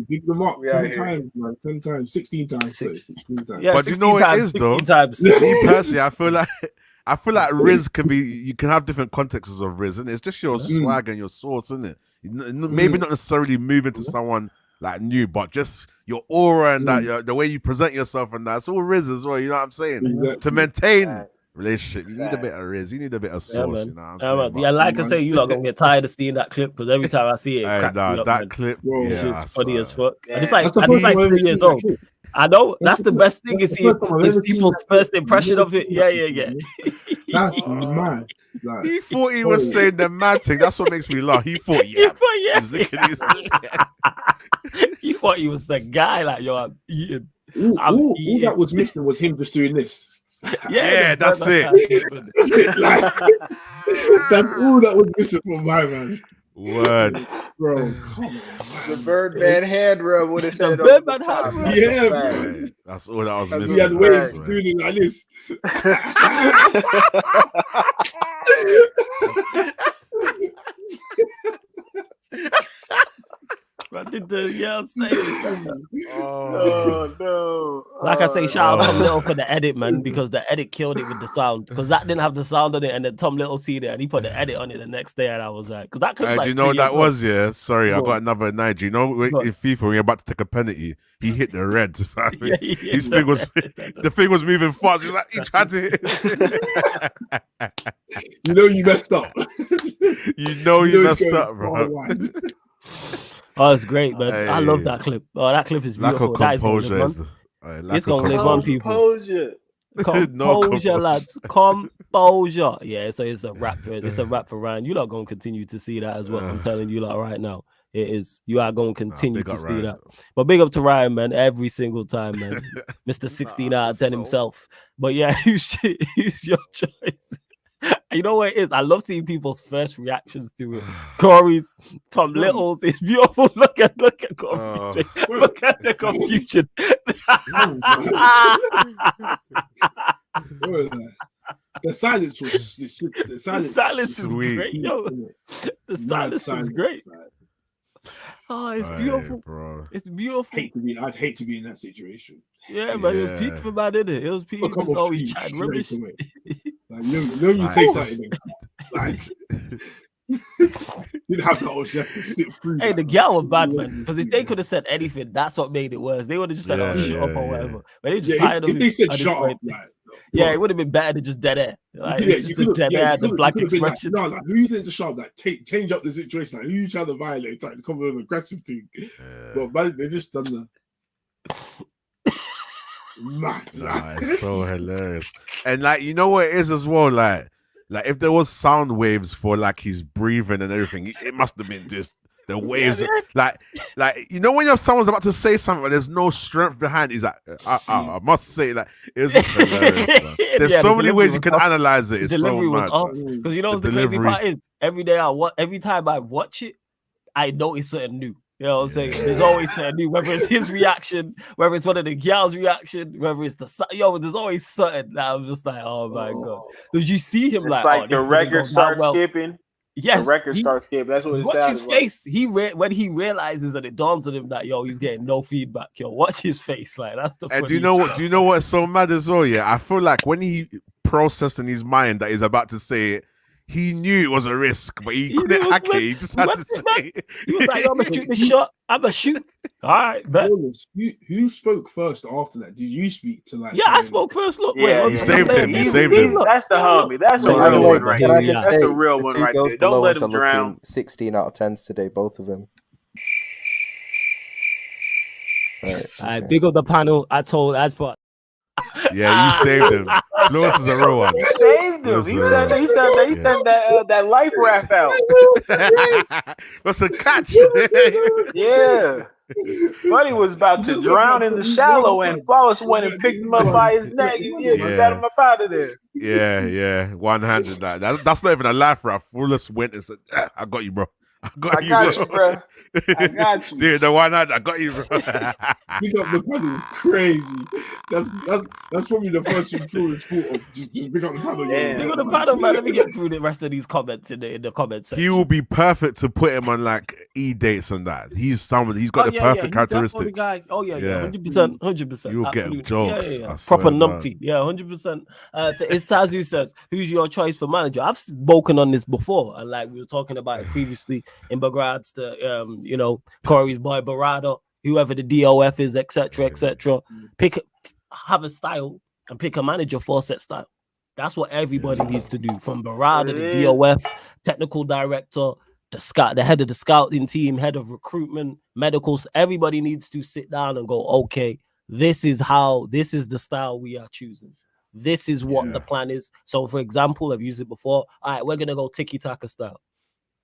Big them up 10 times, man. 10 times, 16 times. 16 times. Yeah, but you know what it is though? Times. Me personally, I feel like Riz can be. You can have different contexts of Riz, and it's just your swag and your source, isn't it? Maybe not necessarily moving to someone like new, but just your aura and that the way you present yourself and that. It's all Riz as well. You know what I'm saying? Exactly. To maintain relationship, you need a bit of Riz. You need a bit of sauce. You know what I'm saying? Like I say, you lot gonna get tired of seeing that clip because every time I see it, that clip, it's funny as fuck. Yeah. And it's like 3 years old. I know that's the best thing is seeing people's first impression of it. Yeah. That's mad. Like, he thought he was saying the mad thing. That's what makes me laugh. He thought, He thought he was the guy. Like, yo, I'm eating. All that was missing was him just doing this. Yeah, that's it. That's it. Like, that's all that was missing from my man. Word, bro. Come on, man. The Birdman hand rub would have said the it Birdman hand rub. Yeah, bro. That's all that was missing. He had waves doing it like this. I did the Oh no! Like I say, shout out Tom Little for the edit, man, because the edit killed it with the sound. Because that didn't have the sound on it, and then Tom Little seen it and he put the edit on it the next day, and I was like, because that clip's like, do you know what that was? Yeah, sorry, I Go got another Nige. You know, in FIFA when you're about to take a penalty, he hit the red. His thing was the thing was moving fast. He's like, he tried to hit. You know you messed up. you know you messed up, bro. Oh, it's great, man. Hey. I love that clip. Oh, that clip is beautiful. Lack of composure it's gonna live on, people. Composure, no lads. Composure. Yeah, so it's a rap for Ryan. You're not gonna continue to see that as well. I'm telling you, like right now. It is. You are going to continue to see that. But big up to Ryan, man, every single time, man. Mr. 16 out of 10 himself. But yeah, use your choice. You know what it is? I love seeing people's first reactions to it. Corey's, Tom Little's, it's beautiful. Look at confusion. Look at the confusion. The silence was the silence is great. Yo. The silence is great. Oh, it's beautiful, bro. It's beautiful. I'd hate to be in that situation. Yeah, but it was peak for man, didn't it? It was peak. Just always chatting rubbish. Like, you say something like you'd have the whole chef to sit through. Hey, the girl was bad, man. Because if they could have said anything, that's what made it worse. They would have just said, shut up or whatever. But they just tired of it. If they said shut up, like, yeah, it would have been better than just dead air. Like, it's just the dead air, the black expression. Like, who you think to shut up? Like, change up the situation. Like, who you trying to violate? Like, to come with an aggressive thing. But man, they just done the. It's so hilarious. And like, you know what it is as well, like if there was sound waves for like his breathing and everything, it must have been just the waves. Like you know when someone's about to say something and there's no strength behind it, he's like, I must say that it was just hilarious. Man. There's so many ways you can analyze it. It's so mad. Because you know what the crazy part is? Every time I watch it, I notice something new. You know what I'm saying? There's always something new, whether it's his reaction, whether it's one of the girls' reaction, whether it's there's always something that I'm just like, oh my god. Did you see him it's like the record starts skipping? Yes, the record starts skipping. That's what it watch his face. Like. When he realizes and it dawns on him that he's getting no feedback. Watch his face. Like that's the. And do you know what's so mad as well? Yeah, I feel like when he processed in his mind that he's about to say it, he knew it was a risk, but he couldn't hack it. He just had to say it. He was like, I'm going to shoot the shot. I'm going to shoot. All right, bet. Who spoke first after that? Did you speak to like... Yeah, I spoke first. Look, you saved him. You saved him. That's the homie. That's the real one right there. That's the real one right there. Don't let him drown. 16 out of 10s today, both of them. All right, big up the panel. As for... Yeah, you saved him. Lewis is a real one. You saved him. He said that life rap out. What's a catch? Yeah. Buddy was about to drown in the shallow, and Flawless went and picked him up by his neck. And got him up out of there. Yeah, 100. That's not even a laugh, Raf. Flawless went and said, "I got you, bro. I got you, bro. I got you. Dude, the 100, I got you, bro." Big up the paddle, crazy. That's probably the first thing Florence thought of. Just pick up the paddle. Yeah. Big up the paddle, man. Let me get through the rest of these comments in the comments section. He will be perfect to put him on like dates and that. He's somebody. He's got the perfect characteristics. Guy. Oh yeah, 100%. You'll get him jokes. Yeah. Proper numpty. Yeah, 100%. It's Tazu says, "Who's your choice for manager?" I've spoken on this before, and like we were talking about it previously in regards to Corey's boy Barada, whoever the DOF is, etc. Have a style and pick a manager for set style. That's what everybody needs to do, from Barada, the DOF, technical director, the head of the scouting team, head of recruitment, medicals. Everybody needs to sit down and go, okay, this is the style we are choosing. This is what the plan is. So, for example, I've used it before. All right, we're gonna go tiki-taka style.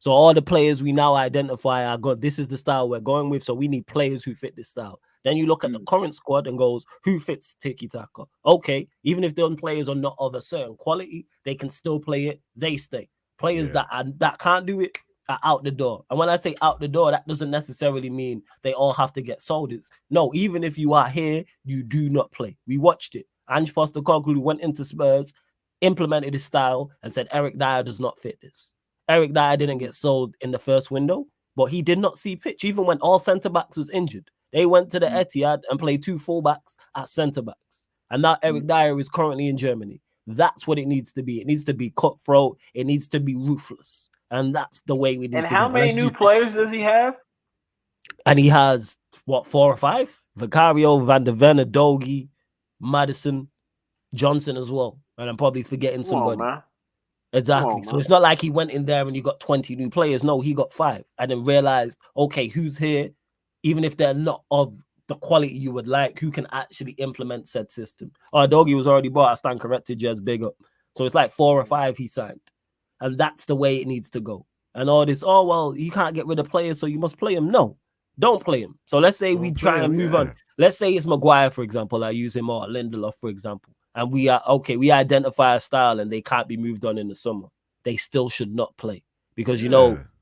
So all the players we now identify are good. This is the style we're going with. So we need players who fit this style. Then you look at the current squad and goes, who fits tiki-taka? Okay, even if those players are not of a certain quality, they can still play it. They stay. Players that can't do it are out the door. And when I say out the door, that doesn't necessarily mean they all have to get sold. No, even if you are here, you do not play. We watched it. Ange Postecoglou went into Spurs, implemented his style, and said Eric Dyer does not fit this. Eric Dyer didn't get sold in the first window, but he did not see pitch. Even when all centre-backs was injured, they went to the Etihad and played 2 full-backs at centre-backs. And now Eric Dyer is currently in Germany. That's what it needs to be. It needs to be cutthroat. It needs to be ruthless. And that's the way we need to And how many new players does he have? And he has, 4 or 5? Vicario, Van der Ven, Dogi, Madison, Johnson as well. And I'm probably forgetting somebody. Man. Exactly. So it's not like he went in there and you got 20 new players. No, he got 5 and then realized, okay, who's here, even if they're not of the quality you would like, who can actually implement said system. Oh, Doggy was already bought. I stand corrected, Jez, big up. So it's like 4 or 5 he signed. And that's the way it needs to go. And all this, oh, well, you can't get rid of players, so you must play him. No, don't play him. So let's say we try and move on. Let's say it's Maguire, for example. I use him, or Lindelof, for example. And we identify a style and they can't be moved on in the summer. They still should not play because,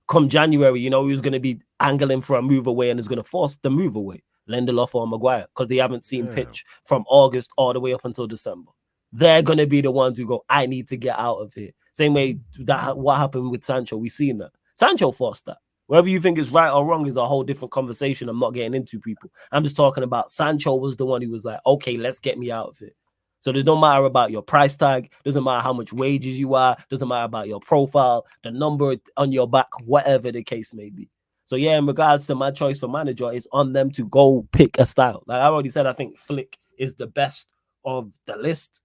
come January, he was going to be angling for a move away and is going to force the move away, Lindelof or Maguire, because they haven't seen pitch from August all the way up until December. They're going to be the ones who go, I need to get out of here. Same way that what happened with Sancho, we've seen that. Sancho forced that. Whether you think it's right or wrong is a whole different conversation. I'm not getting into people. I'm just talking about Sancho was the one who was like, okay, let's get me out of here. So it don't matter about your price tag, doesn't matter how much wages you are, doesn't matter about your profile, the number on your back, whatever the case may be. So yeah, in regards to my choice for manager, it's on them to go pick a style. Like I already said, I think Flick is the best of the list,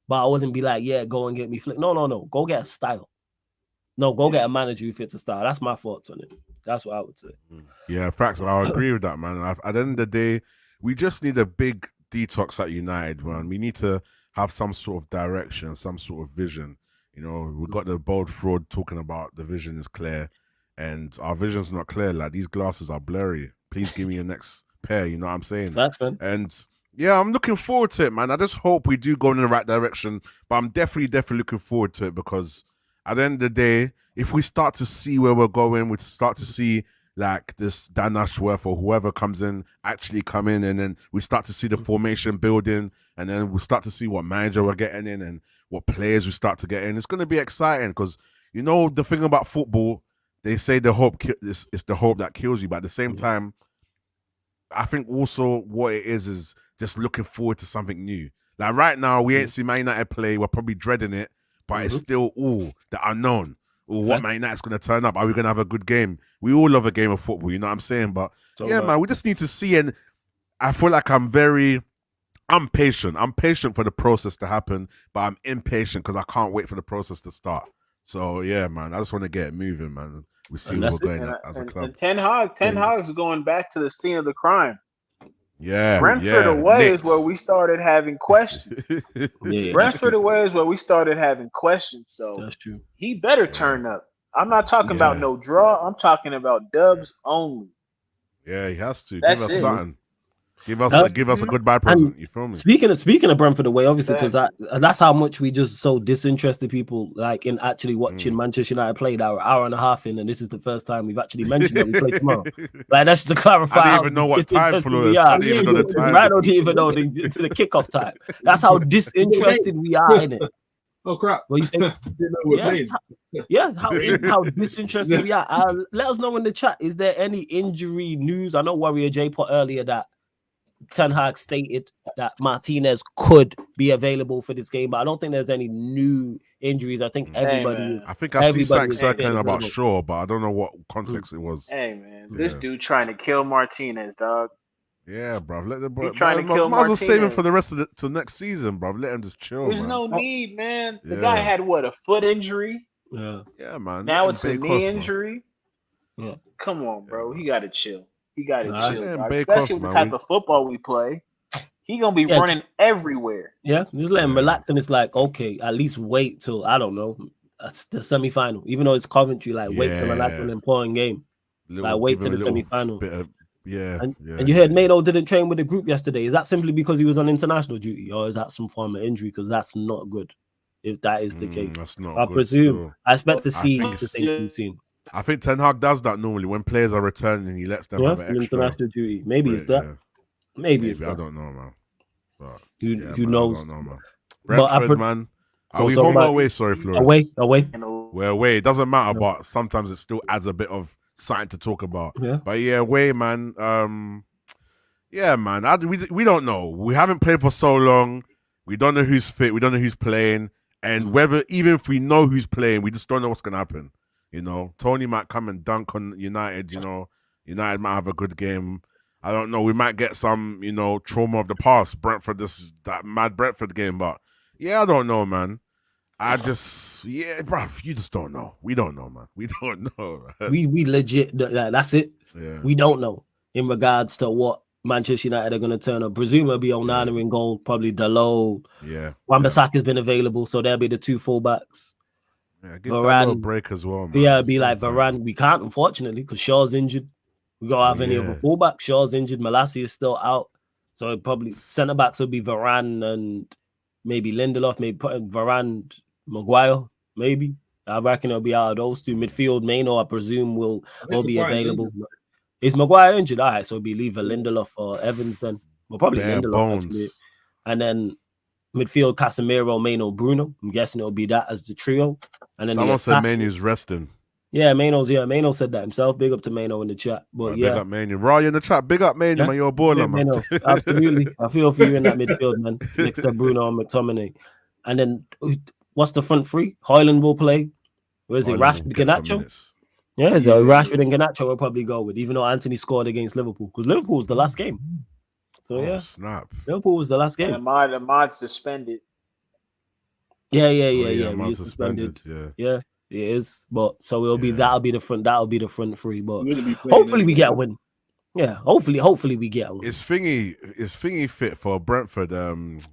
but I wouldn't be like, yeah, go and get me Flick. No, go get a style. No, go get a manager who fits a style. That's my thoughts on it. That's what I would say. Yeah, facts. I agree with that, man. At the end of the day, we just need a big detox at United, man. We need to have some sort of direction, some sort of vision. We've got the bold fraud talking about the vision is clear, and our vision's not clear. Like, these glasses are blurry. Please give me your next pair. You know what I'm saying? Facts, man. And yeah, I'm looking forward to it, man. I just hope we do go in the right direction. But I'm definitely looking forward to it, because at the end of the day, if we start to see where we're going, we start to see like this Dan Ashworth or whoever comes in actually come in, and then we start to see the formation building, and then we'll start to see what manager we're getting in and what players we start to get in. It's going to be exciting, because the thing about football, they say the hope is the hope that kills you, but at the same time, I think also what it is just looking forward to something new. Like right now, we ain't seen Man United play. We're probably dreading it, but it's still the unknown. What Man United's going to turn up? Are we going to have a good game? We all love a game of football, you know what I'm saying? But man, we just need to see. And I feel like I'm patient. I'm patient for the process to happen, but I'm impatient because I can't wait for the process to start. So yeah, man, I just want to get it moving, man. We see where we're going as a club. And Ten Hag's going back to the scene of the crime. Yeah, Brentford away is where we started having questions. Brentford away is where we started having questions. So that's true. He better turn up. I'm not talking about no draw. I'm talking about dubs only. Yeah, he has to. That's Give us it. something. Give us a goodbye present. You feel me? Speaking of Brentford away, obviously, because Exactly. that's how much we just so disinterested people like in actually watching Manchester United play that hour and a half in, and this is the first time we've actually mentioned that we play tomorrow. Like that's to clarify. I didn't how even know what time disinterested for we us. are. I didn't even know the time. I don't even know the kickoff time. That's how disinterested we are in it. Oh crap! What you say? Didn't know we're playing. How disinterested we are. Let us know in the chat. Is there any injury news? I know Warrior J put earlier that Ten Hag stated that Martinez could be available for this game, but I don't think there's any new injuries. I think everybody is. I think I see something is circling about Shaw, but I don't know what context it was. Hey man, this dude trying to kill Martinez, dog. Yeah, bro. Let the boy. He trying to kill might as well save him Martinez. for the rest of till next season, bro. Let him just chill. There's man. no need, man. The guy had what, a foot injury? Yeah, man. Now it's a knee off, injury. Yeah. Come on, bro. He got to chill. He got to chill, dog. Bake Especially off, with the man. type of football we play. He gonna be running everywhere. Yeah, just let him relax, and it's like, okay, at least wait till I don't know the semi-final. Even though it's Coventry, like wait till an actual important game. Like wait till the semi-final. And you heard Mano didn't train with the group yesterday. Is that simply because he was on international duty, or is that some form of injury? Because that's not good. If that is the case, that's not I good presume. still. I expect to see the things we've seen. I think Ten Hag does that normally when players are returning. He lets them have an extra international duty. Maybe it's that. Yeah. Maybe it's that. I don't know, man. But, who knows? I don't know, man. Brentford, man. Are we home or away? Sorry, Flores. Away. We're away. It doesn't matter, but sometimes it still adds a bit of something to talk about. Yeah. But yeah, away, man. Yeah, man. We don't know. We haven't played for so long. We don't know who's fit. We don't know who's playing. And even if we know who's playing, we just don't know what's going to happen. You know, Tony might come and dunk on United. You know, United might have a good game. I don't know. We might get some, trauma of the past. Brentford, that mad Brentford game. But yeah, I don't know, man. Bruv, you just don't know. We don't know, man. We don't know. We legit, that's it. Yeah. We don't know in regards to what Manchester United are going to turn up. Presumably Onana in goal, probably Dalot. Yeah. Wan-Bissaka's been available, so they'll be the two fullbacks. Yeah, give Varane a break as well, man. Yeah, it'd be like Varane. We can't, unfortunately, because Shaw's injured. We don't have any other fullback. Shaw's injured. Malassi is still out. So it probably centre backs would be Varane and maybe Lindelof, maybe Varane, Maguire, maybe. I reckon it'll be out of those two. Midfield, Mano, I presume, will be available. Is Maguire injured? All right, so it'll be either Lindelof or Evans then. Well, probably Lindelof, actually. And then midfield, Casemiro, Mano, Bruno. I'm guessing it'll be that as the trio. And then someone said Mano's resting. Yeah, Mano said that himself. Big up to Mano in the chat. But big up Mano. Roy in the chat. Big up Mano, man. You're a baller, man. Mano. Absolutely. I feel for you in that midfield, man. Next to Bruno and McTominay. And then what's the front three? Hoyland will play. Where is it? Rashford, Garnacho? Yeah, Rashford and Garnacho will probably go with, even though Anthony scored against Liverpool. Because Liverpool was the last game. So snap. Liverpool was the last game. And Ahmad suspended. Yeah. He's suspended. Yeah. It is, but so that'll be the front three. But hopefully we get a win. Yeah, hopefully we get a win. Is Thingy fit for Brentford?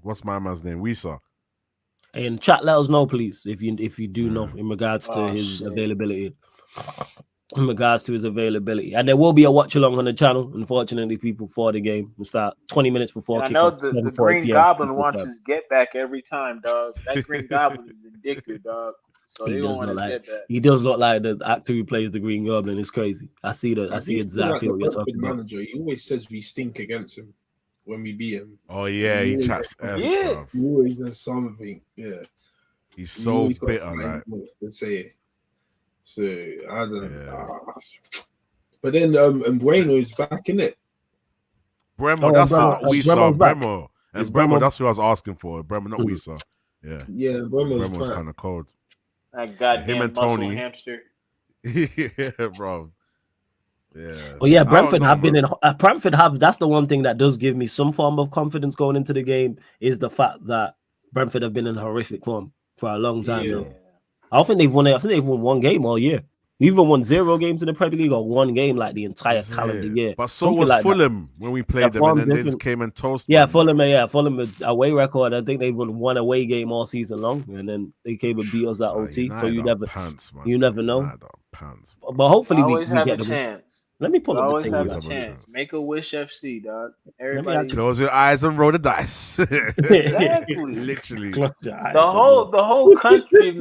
What's my man's name? Wisa. And chat, let us know, please, if you do know in regards to his availability. In regards to his availability, and there will be a watch along on the channel. Unfortunately, people for the game will start 20 minutes before. I know the Green Goblin wants his get back every time, dog. That Green Goblin is addicted, dog. So he don't want to get back. He does look like the actor who plays the Green Goblin. It's crazy. I see exactly what you're talking about. Manager, he always says we stink against him when we beat him. Oh yeah, he chats He always does something. Yeah, he's so bitter. Like to say. So I don't know. But then Bueno is back in it. Bremo, that's not Wisa. Bremo. And Bremo, that's who I was asking for. Bremo, not Wisa. Yeah. Yeah, Bremo's kind of cold. That goddamn him and Tony hamster. Yeah, bro. Yeah. Well, yeah, Brentford have been in. Brentford have. That's the one thing that does give me some form of confidence going into the game is the fact that Brentford have been in horrific form for a long time now. I don't think they've won. I think they've won one game all year. They even won 0 games in the Premier League or one game like the entire calendar year. But so was like Fulham when we played them, and then they just came and toasted. Yeah, Fulham's away record. I think they won one away game all season long, and then they came and beat us at OT. So you never know. But hopefully we get a chance. Let me pull You up the always table. have Always a have a actually. chance. chance. Make a wish, FC, dog. Let me Everybody. actually. Close your eyes and roll the dice. Exactly. Literally. Close your eyes. The whole country of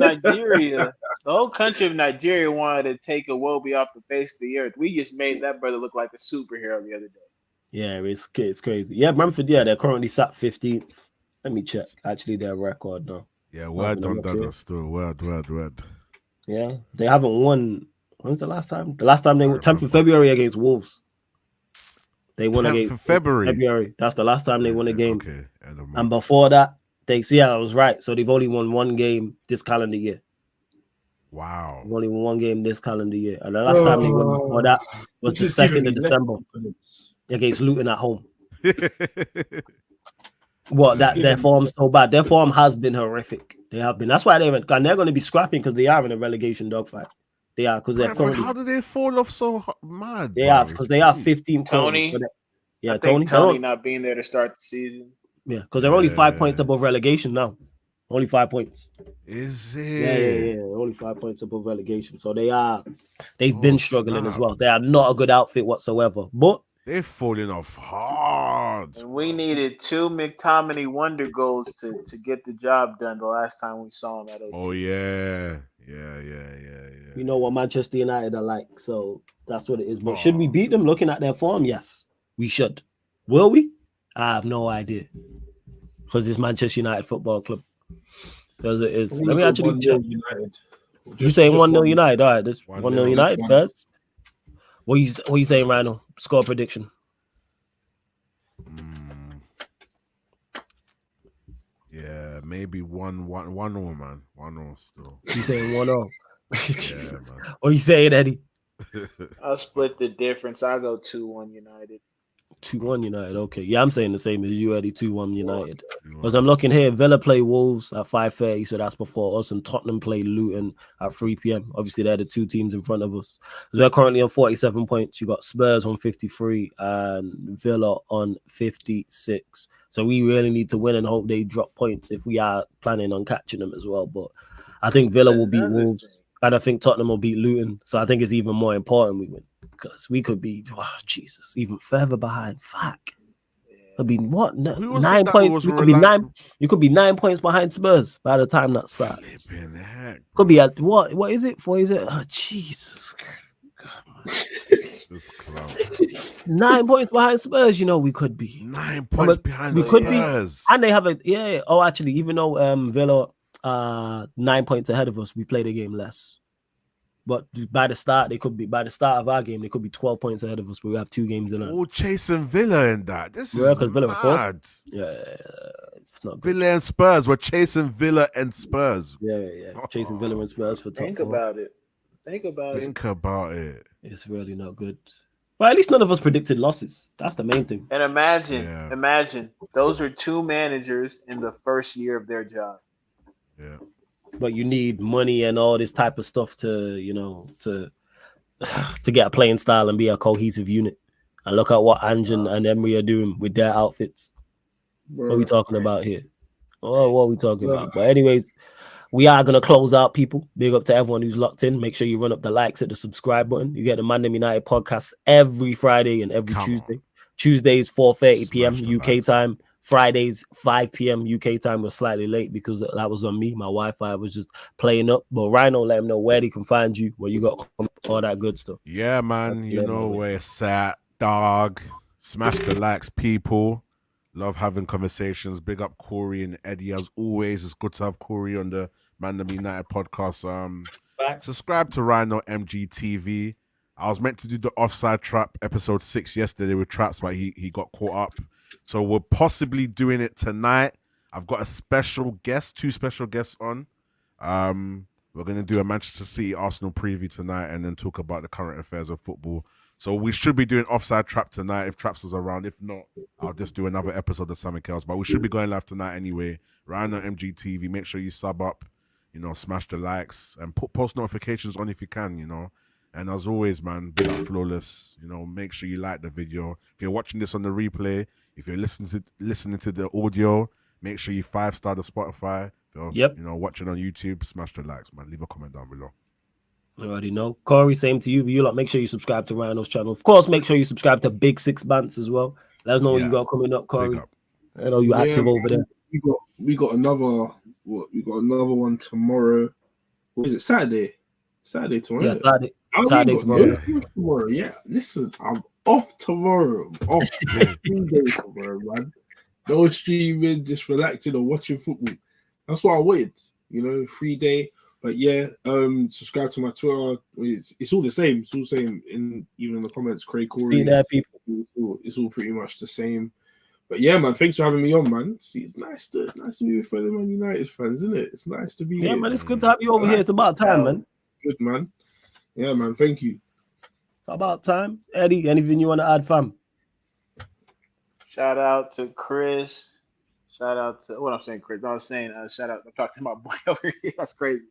Nigeria, wanted to take Iwobi off the face of the earth. We just made that brother look like a superhero the other day. Yeah, it's crazy. Yeah, Brentford. Yeah, they're currently sat 15th. Let me check. Actually, their record now. Yeah, I'm word gonna on look that here. still. Word. Yeah, they haven't won. When's the last time? The last time they I won 10th of remember. February against Wolves. They won 10th against of February. February. That's the last time they won a game. Okay, end of And month. before that, I was right. So they've only won one game this calendar year. Wow. They've only won one game this calendar year. And the last time they won before that was the 2nd of December against Luton at home. What that their form's so bad. Their form has been horrific. They have been. That's why they went. And they're going to be scrapping because they are in a relegation dogfight. They are because they're Brentford, currently. how did they fall off so mad? They bro? are because they are 15 Tony, currently. Yeah, I think Tony. Tony not being there to start the season. Yeah, because they're only 5 points above relegation now. Only 5 points. Is Yeah. it? Only 5 points above relegation. So they've been struggling as snap. well. They are not a good outfit whatsoever. But They're falling off hard. And we needed 2 McTominay wonder goals to get the job done the last time we saw him at O2. Oh yeah. you know what Manchester United are like. So that's what it is. But should we beat them looking at their form? Yes, we should. Will we? I have no idea. Because it's Manchester United Football Club. Because it is. Let me actually check. You saying 1-0 United? All right, that's 1-0 United first. What you saying, Rhino? Score prediction. Yeah, maybe 1-1, man. 1-0 still. You saying 1-0? Jesus. Yeah, man. What you saying, Eddie? I'll split the difference. I'll go 2-1 United. 2-1 United. Okay. Yeah, I'm saying the same as you, Eddie. 2-1 United. Because I'm looking here, Villa play Wolves at 5:30, so that's before us, and Tottenham play Luton at 3 p.m. Obviously, they're the two teams in front of us. So they're currently on 47 points. You got Spurs on 53 and Villa on 56. So we really need to win and hope they drop points if we are planning on catching them as well. But I think Villa will beat Wolves, and I think Tottenham will beat Luton. So I think it's even more important we win. Because we could be, Jesus, even further behind. Fuck. It'd be what? 9 points. You could be 9. You could be 9 points behind Spurs by the time that starts. Flipping heck. Could be at what? What is it for? Is it? Oh, Jesus. This club. 9 points behind Spurs. You know we could be 9 points behind we Spurs. could be, and they have a Oh, actually, even though Villa 9 points ahead of us, we played a game less. But by the start of our game, they could be 12 points ahead of us, but we have 2 games in. All chasing Villa in that. This is Villa mad. Yeah, it's not good. Villa and Spurs. We're chasing Villa and Spurs. Yeah. Chasing Villa and Spurs for top 4. Think about it. Think about it. It's really not good. But at least none of us predicted losses. That's the main thing. And imagine those are 2 managers in the first year of their job. Yeah. But you need money and all this type of stuff to get a playing style and be a cohesive unit. And look at what Anjan and Emery are doing with their outfits. What are we talking about here? Oh, what are we talking about? But anyways, we are going to close out, people. Big up to everyone who's locked in. Make sure you run up the likes, hit the subscribe button. You get the ManDem United podcast every Friday and every Tuesday. Tuesdays, 4:30 p.m. UK time. Fridays, 5 p.m. UK time. Was slightly late because that was on me. My Wi-Fi was just playing up. But Rhino, let them know where they can find you, where you got all that good stuff. Yeah, man. You know where it's at, dog. Smash the likes, people. Love having conversations. Big up Corey and Eddie as always. It's good to have Corey on the ManDem United podcast. Subscribe to Rhino MGTV. I was meant to do the Offside Trap episode 6 yesterday with Traps, but he got caught up. So we're possibly doing it tonight. I've got a special guest, 2 special guests on. We're going to do a Manchester City Arsenal preview tonight and then talk about the current affairs of football. So we should be doing Offside Trap tonight if Traps is around. If not, I'll just do another episode of something else. But we should be going live tonight anyway. Rhino MGTV. Make sure you sub up, smash the likes and put post notifications on if you can, And as always, man, big up Flawless. Make sure you like the video. If you're watching this on the replay, if you're listening to the audio, make sure you 5-star the Spotify. If you're watching on YouTube, smash the likes, man. Leave a comment down below. I already know. Corey, same to you. You lot, make sure you subscribe to Rhino's channel. Of course, make sure you subscribe to Big Six Bants as well. Let us know what you got coming up, Corey. Big up. I know you're active over there. We got another one tomorrow. What is it? Saturday tomorrow. Yeah, Saturday tomorrow. Tomorrow. Yeah. Listen, I'm off tomorrow. I'm off 3 days tomorrow, man. No streaming, just relaxing or watching football. That's what I wanted. 3 day. But yeah, subscribe to my Twitter. It's all the same. It's all the same. Even in the comments, Craig Corey. See there, people. It's all pretty much the same. But yeah, man, thanks for having me on, man. See, it's nice to be with fellow Man United fans, isn't it? It's nice to be here. Yeah, man, it's good to have you over here. It's about time, man. Good, man. Yeah, man, thank you. It's about time. Eddie, anything you want to add, fam? Shout out to Chris. Shout out to what I'm saying, Chris. I was saying shout out. I'm talking to my boy over here. That's crazy.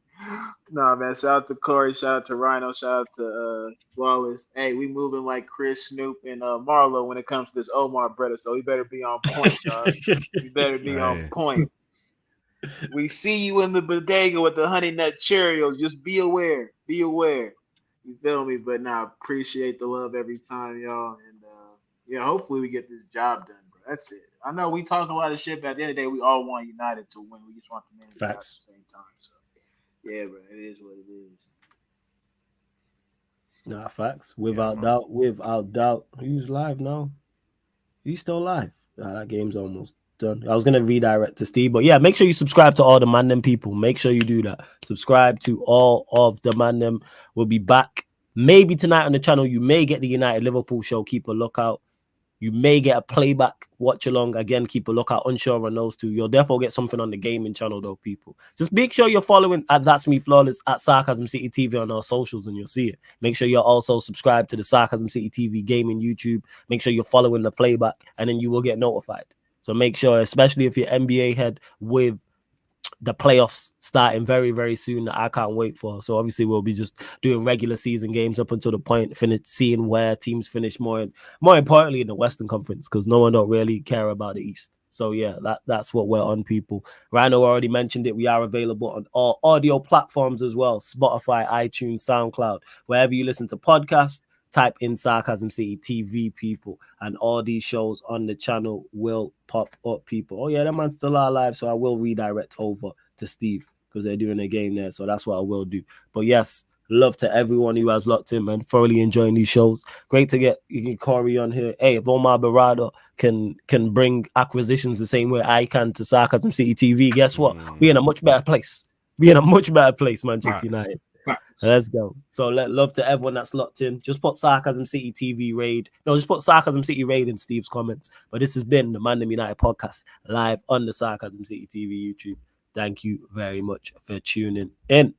Nah, man. Shout out to Corey. Shout out to Rhino. Shout out to Wallace. Hey, we moving like Chris, Snoop, and Marlo when it comes to this Omar brother. So we better be on point, dog. We better be on point. We see you in the bodega with the honey nut Cheerios. Just be aware. Be aware. You feel me? But appreciate the love every time, y'all. And hopefully we get this job done, bro. That's it. I know we talk a lot of shit, but at the end of the day, we all want United to win. We just want the man to win at the same time. So, yeah, bro, it is what it is. Nah, facts. Without doubt. Who's live now? He's still live. That game's almost done. I was going to redirect to Steve, but yeah, make sure you subscribe to all the ManDem people. Make sure you do that. Subscribe to all of the ManDem. We'll be back maybe tonight on the channel. You may get the United Liverpool show. Keep a lookout. You may get a playback watch along. Again, keep a lookout. Unsure on those two. You'll definitely get something on the gaming channel, though, people. Just make sure you're following at That's Me Flawless at Sarcasm City TV on our socials, and you'll see it. Make sure you're also subscribed to the Sarcasm City TV gaming YouTube. Make sure you're following the playback, and then you will get notified. So make sure, especially if you're NBA head with the playoffs starting very, very soon, that I can't wait for. So obviously we'll be just doing regular season games up until the point, seeing where teams finish more importantly in the Western Conference, because no one don't really care about the East. So yeah, that's what we're on, people. Rhino already mentioned it. We are available on all audio platforms as well. Spotify, iTunes, SoundCloud, wherever you listen to podcasts. Type in Sarcasm City TV, people, and all these shows on the channel will pop up, people. Oh yeah, that man's still alive, so I will redirect over to Steve because they're doing a game there, so that's what I will do. But yes, love to everyone who has locked in, man. Thoroughly enjoying these shows. Great to get Corey on here. Hey, if Omar Barada can bring acquisitions the same way I can to Sarcasm City TV, guess what? We're in a much better place. Manchester United. Let's go. So love to everyone that's locked in. Just put Sarcasm City TV raid. No, just put Sarcasm City raid in Steve's comments. But this has been the ManDem United podcast live on the Sarcasm City TV YouTube. Thank you very much for tuning in.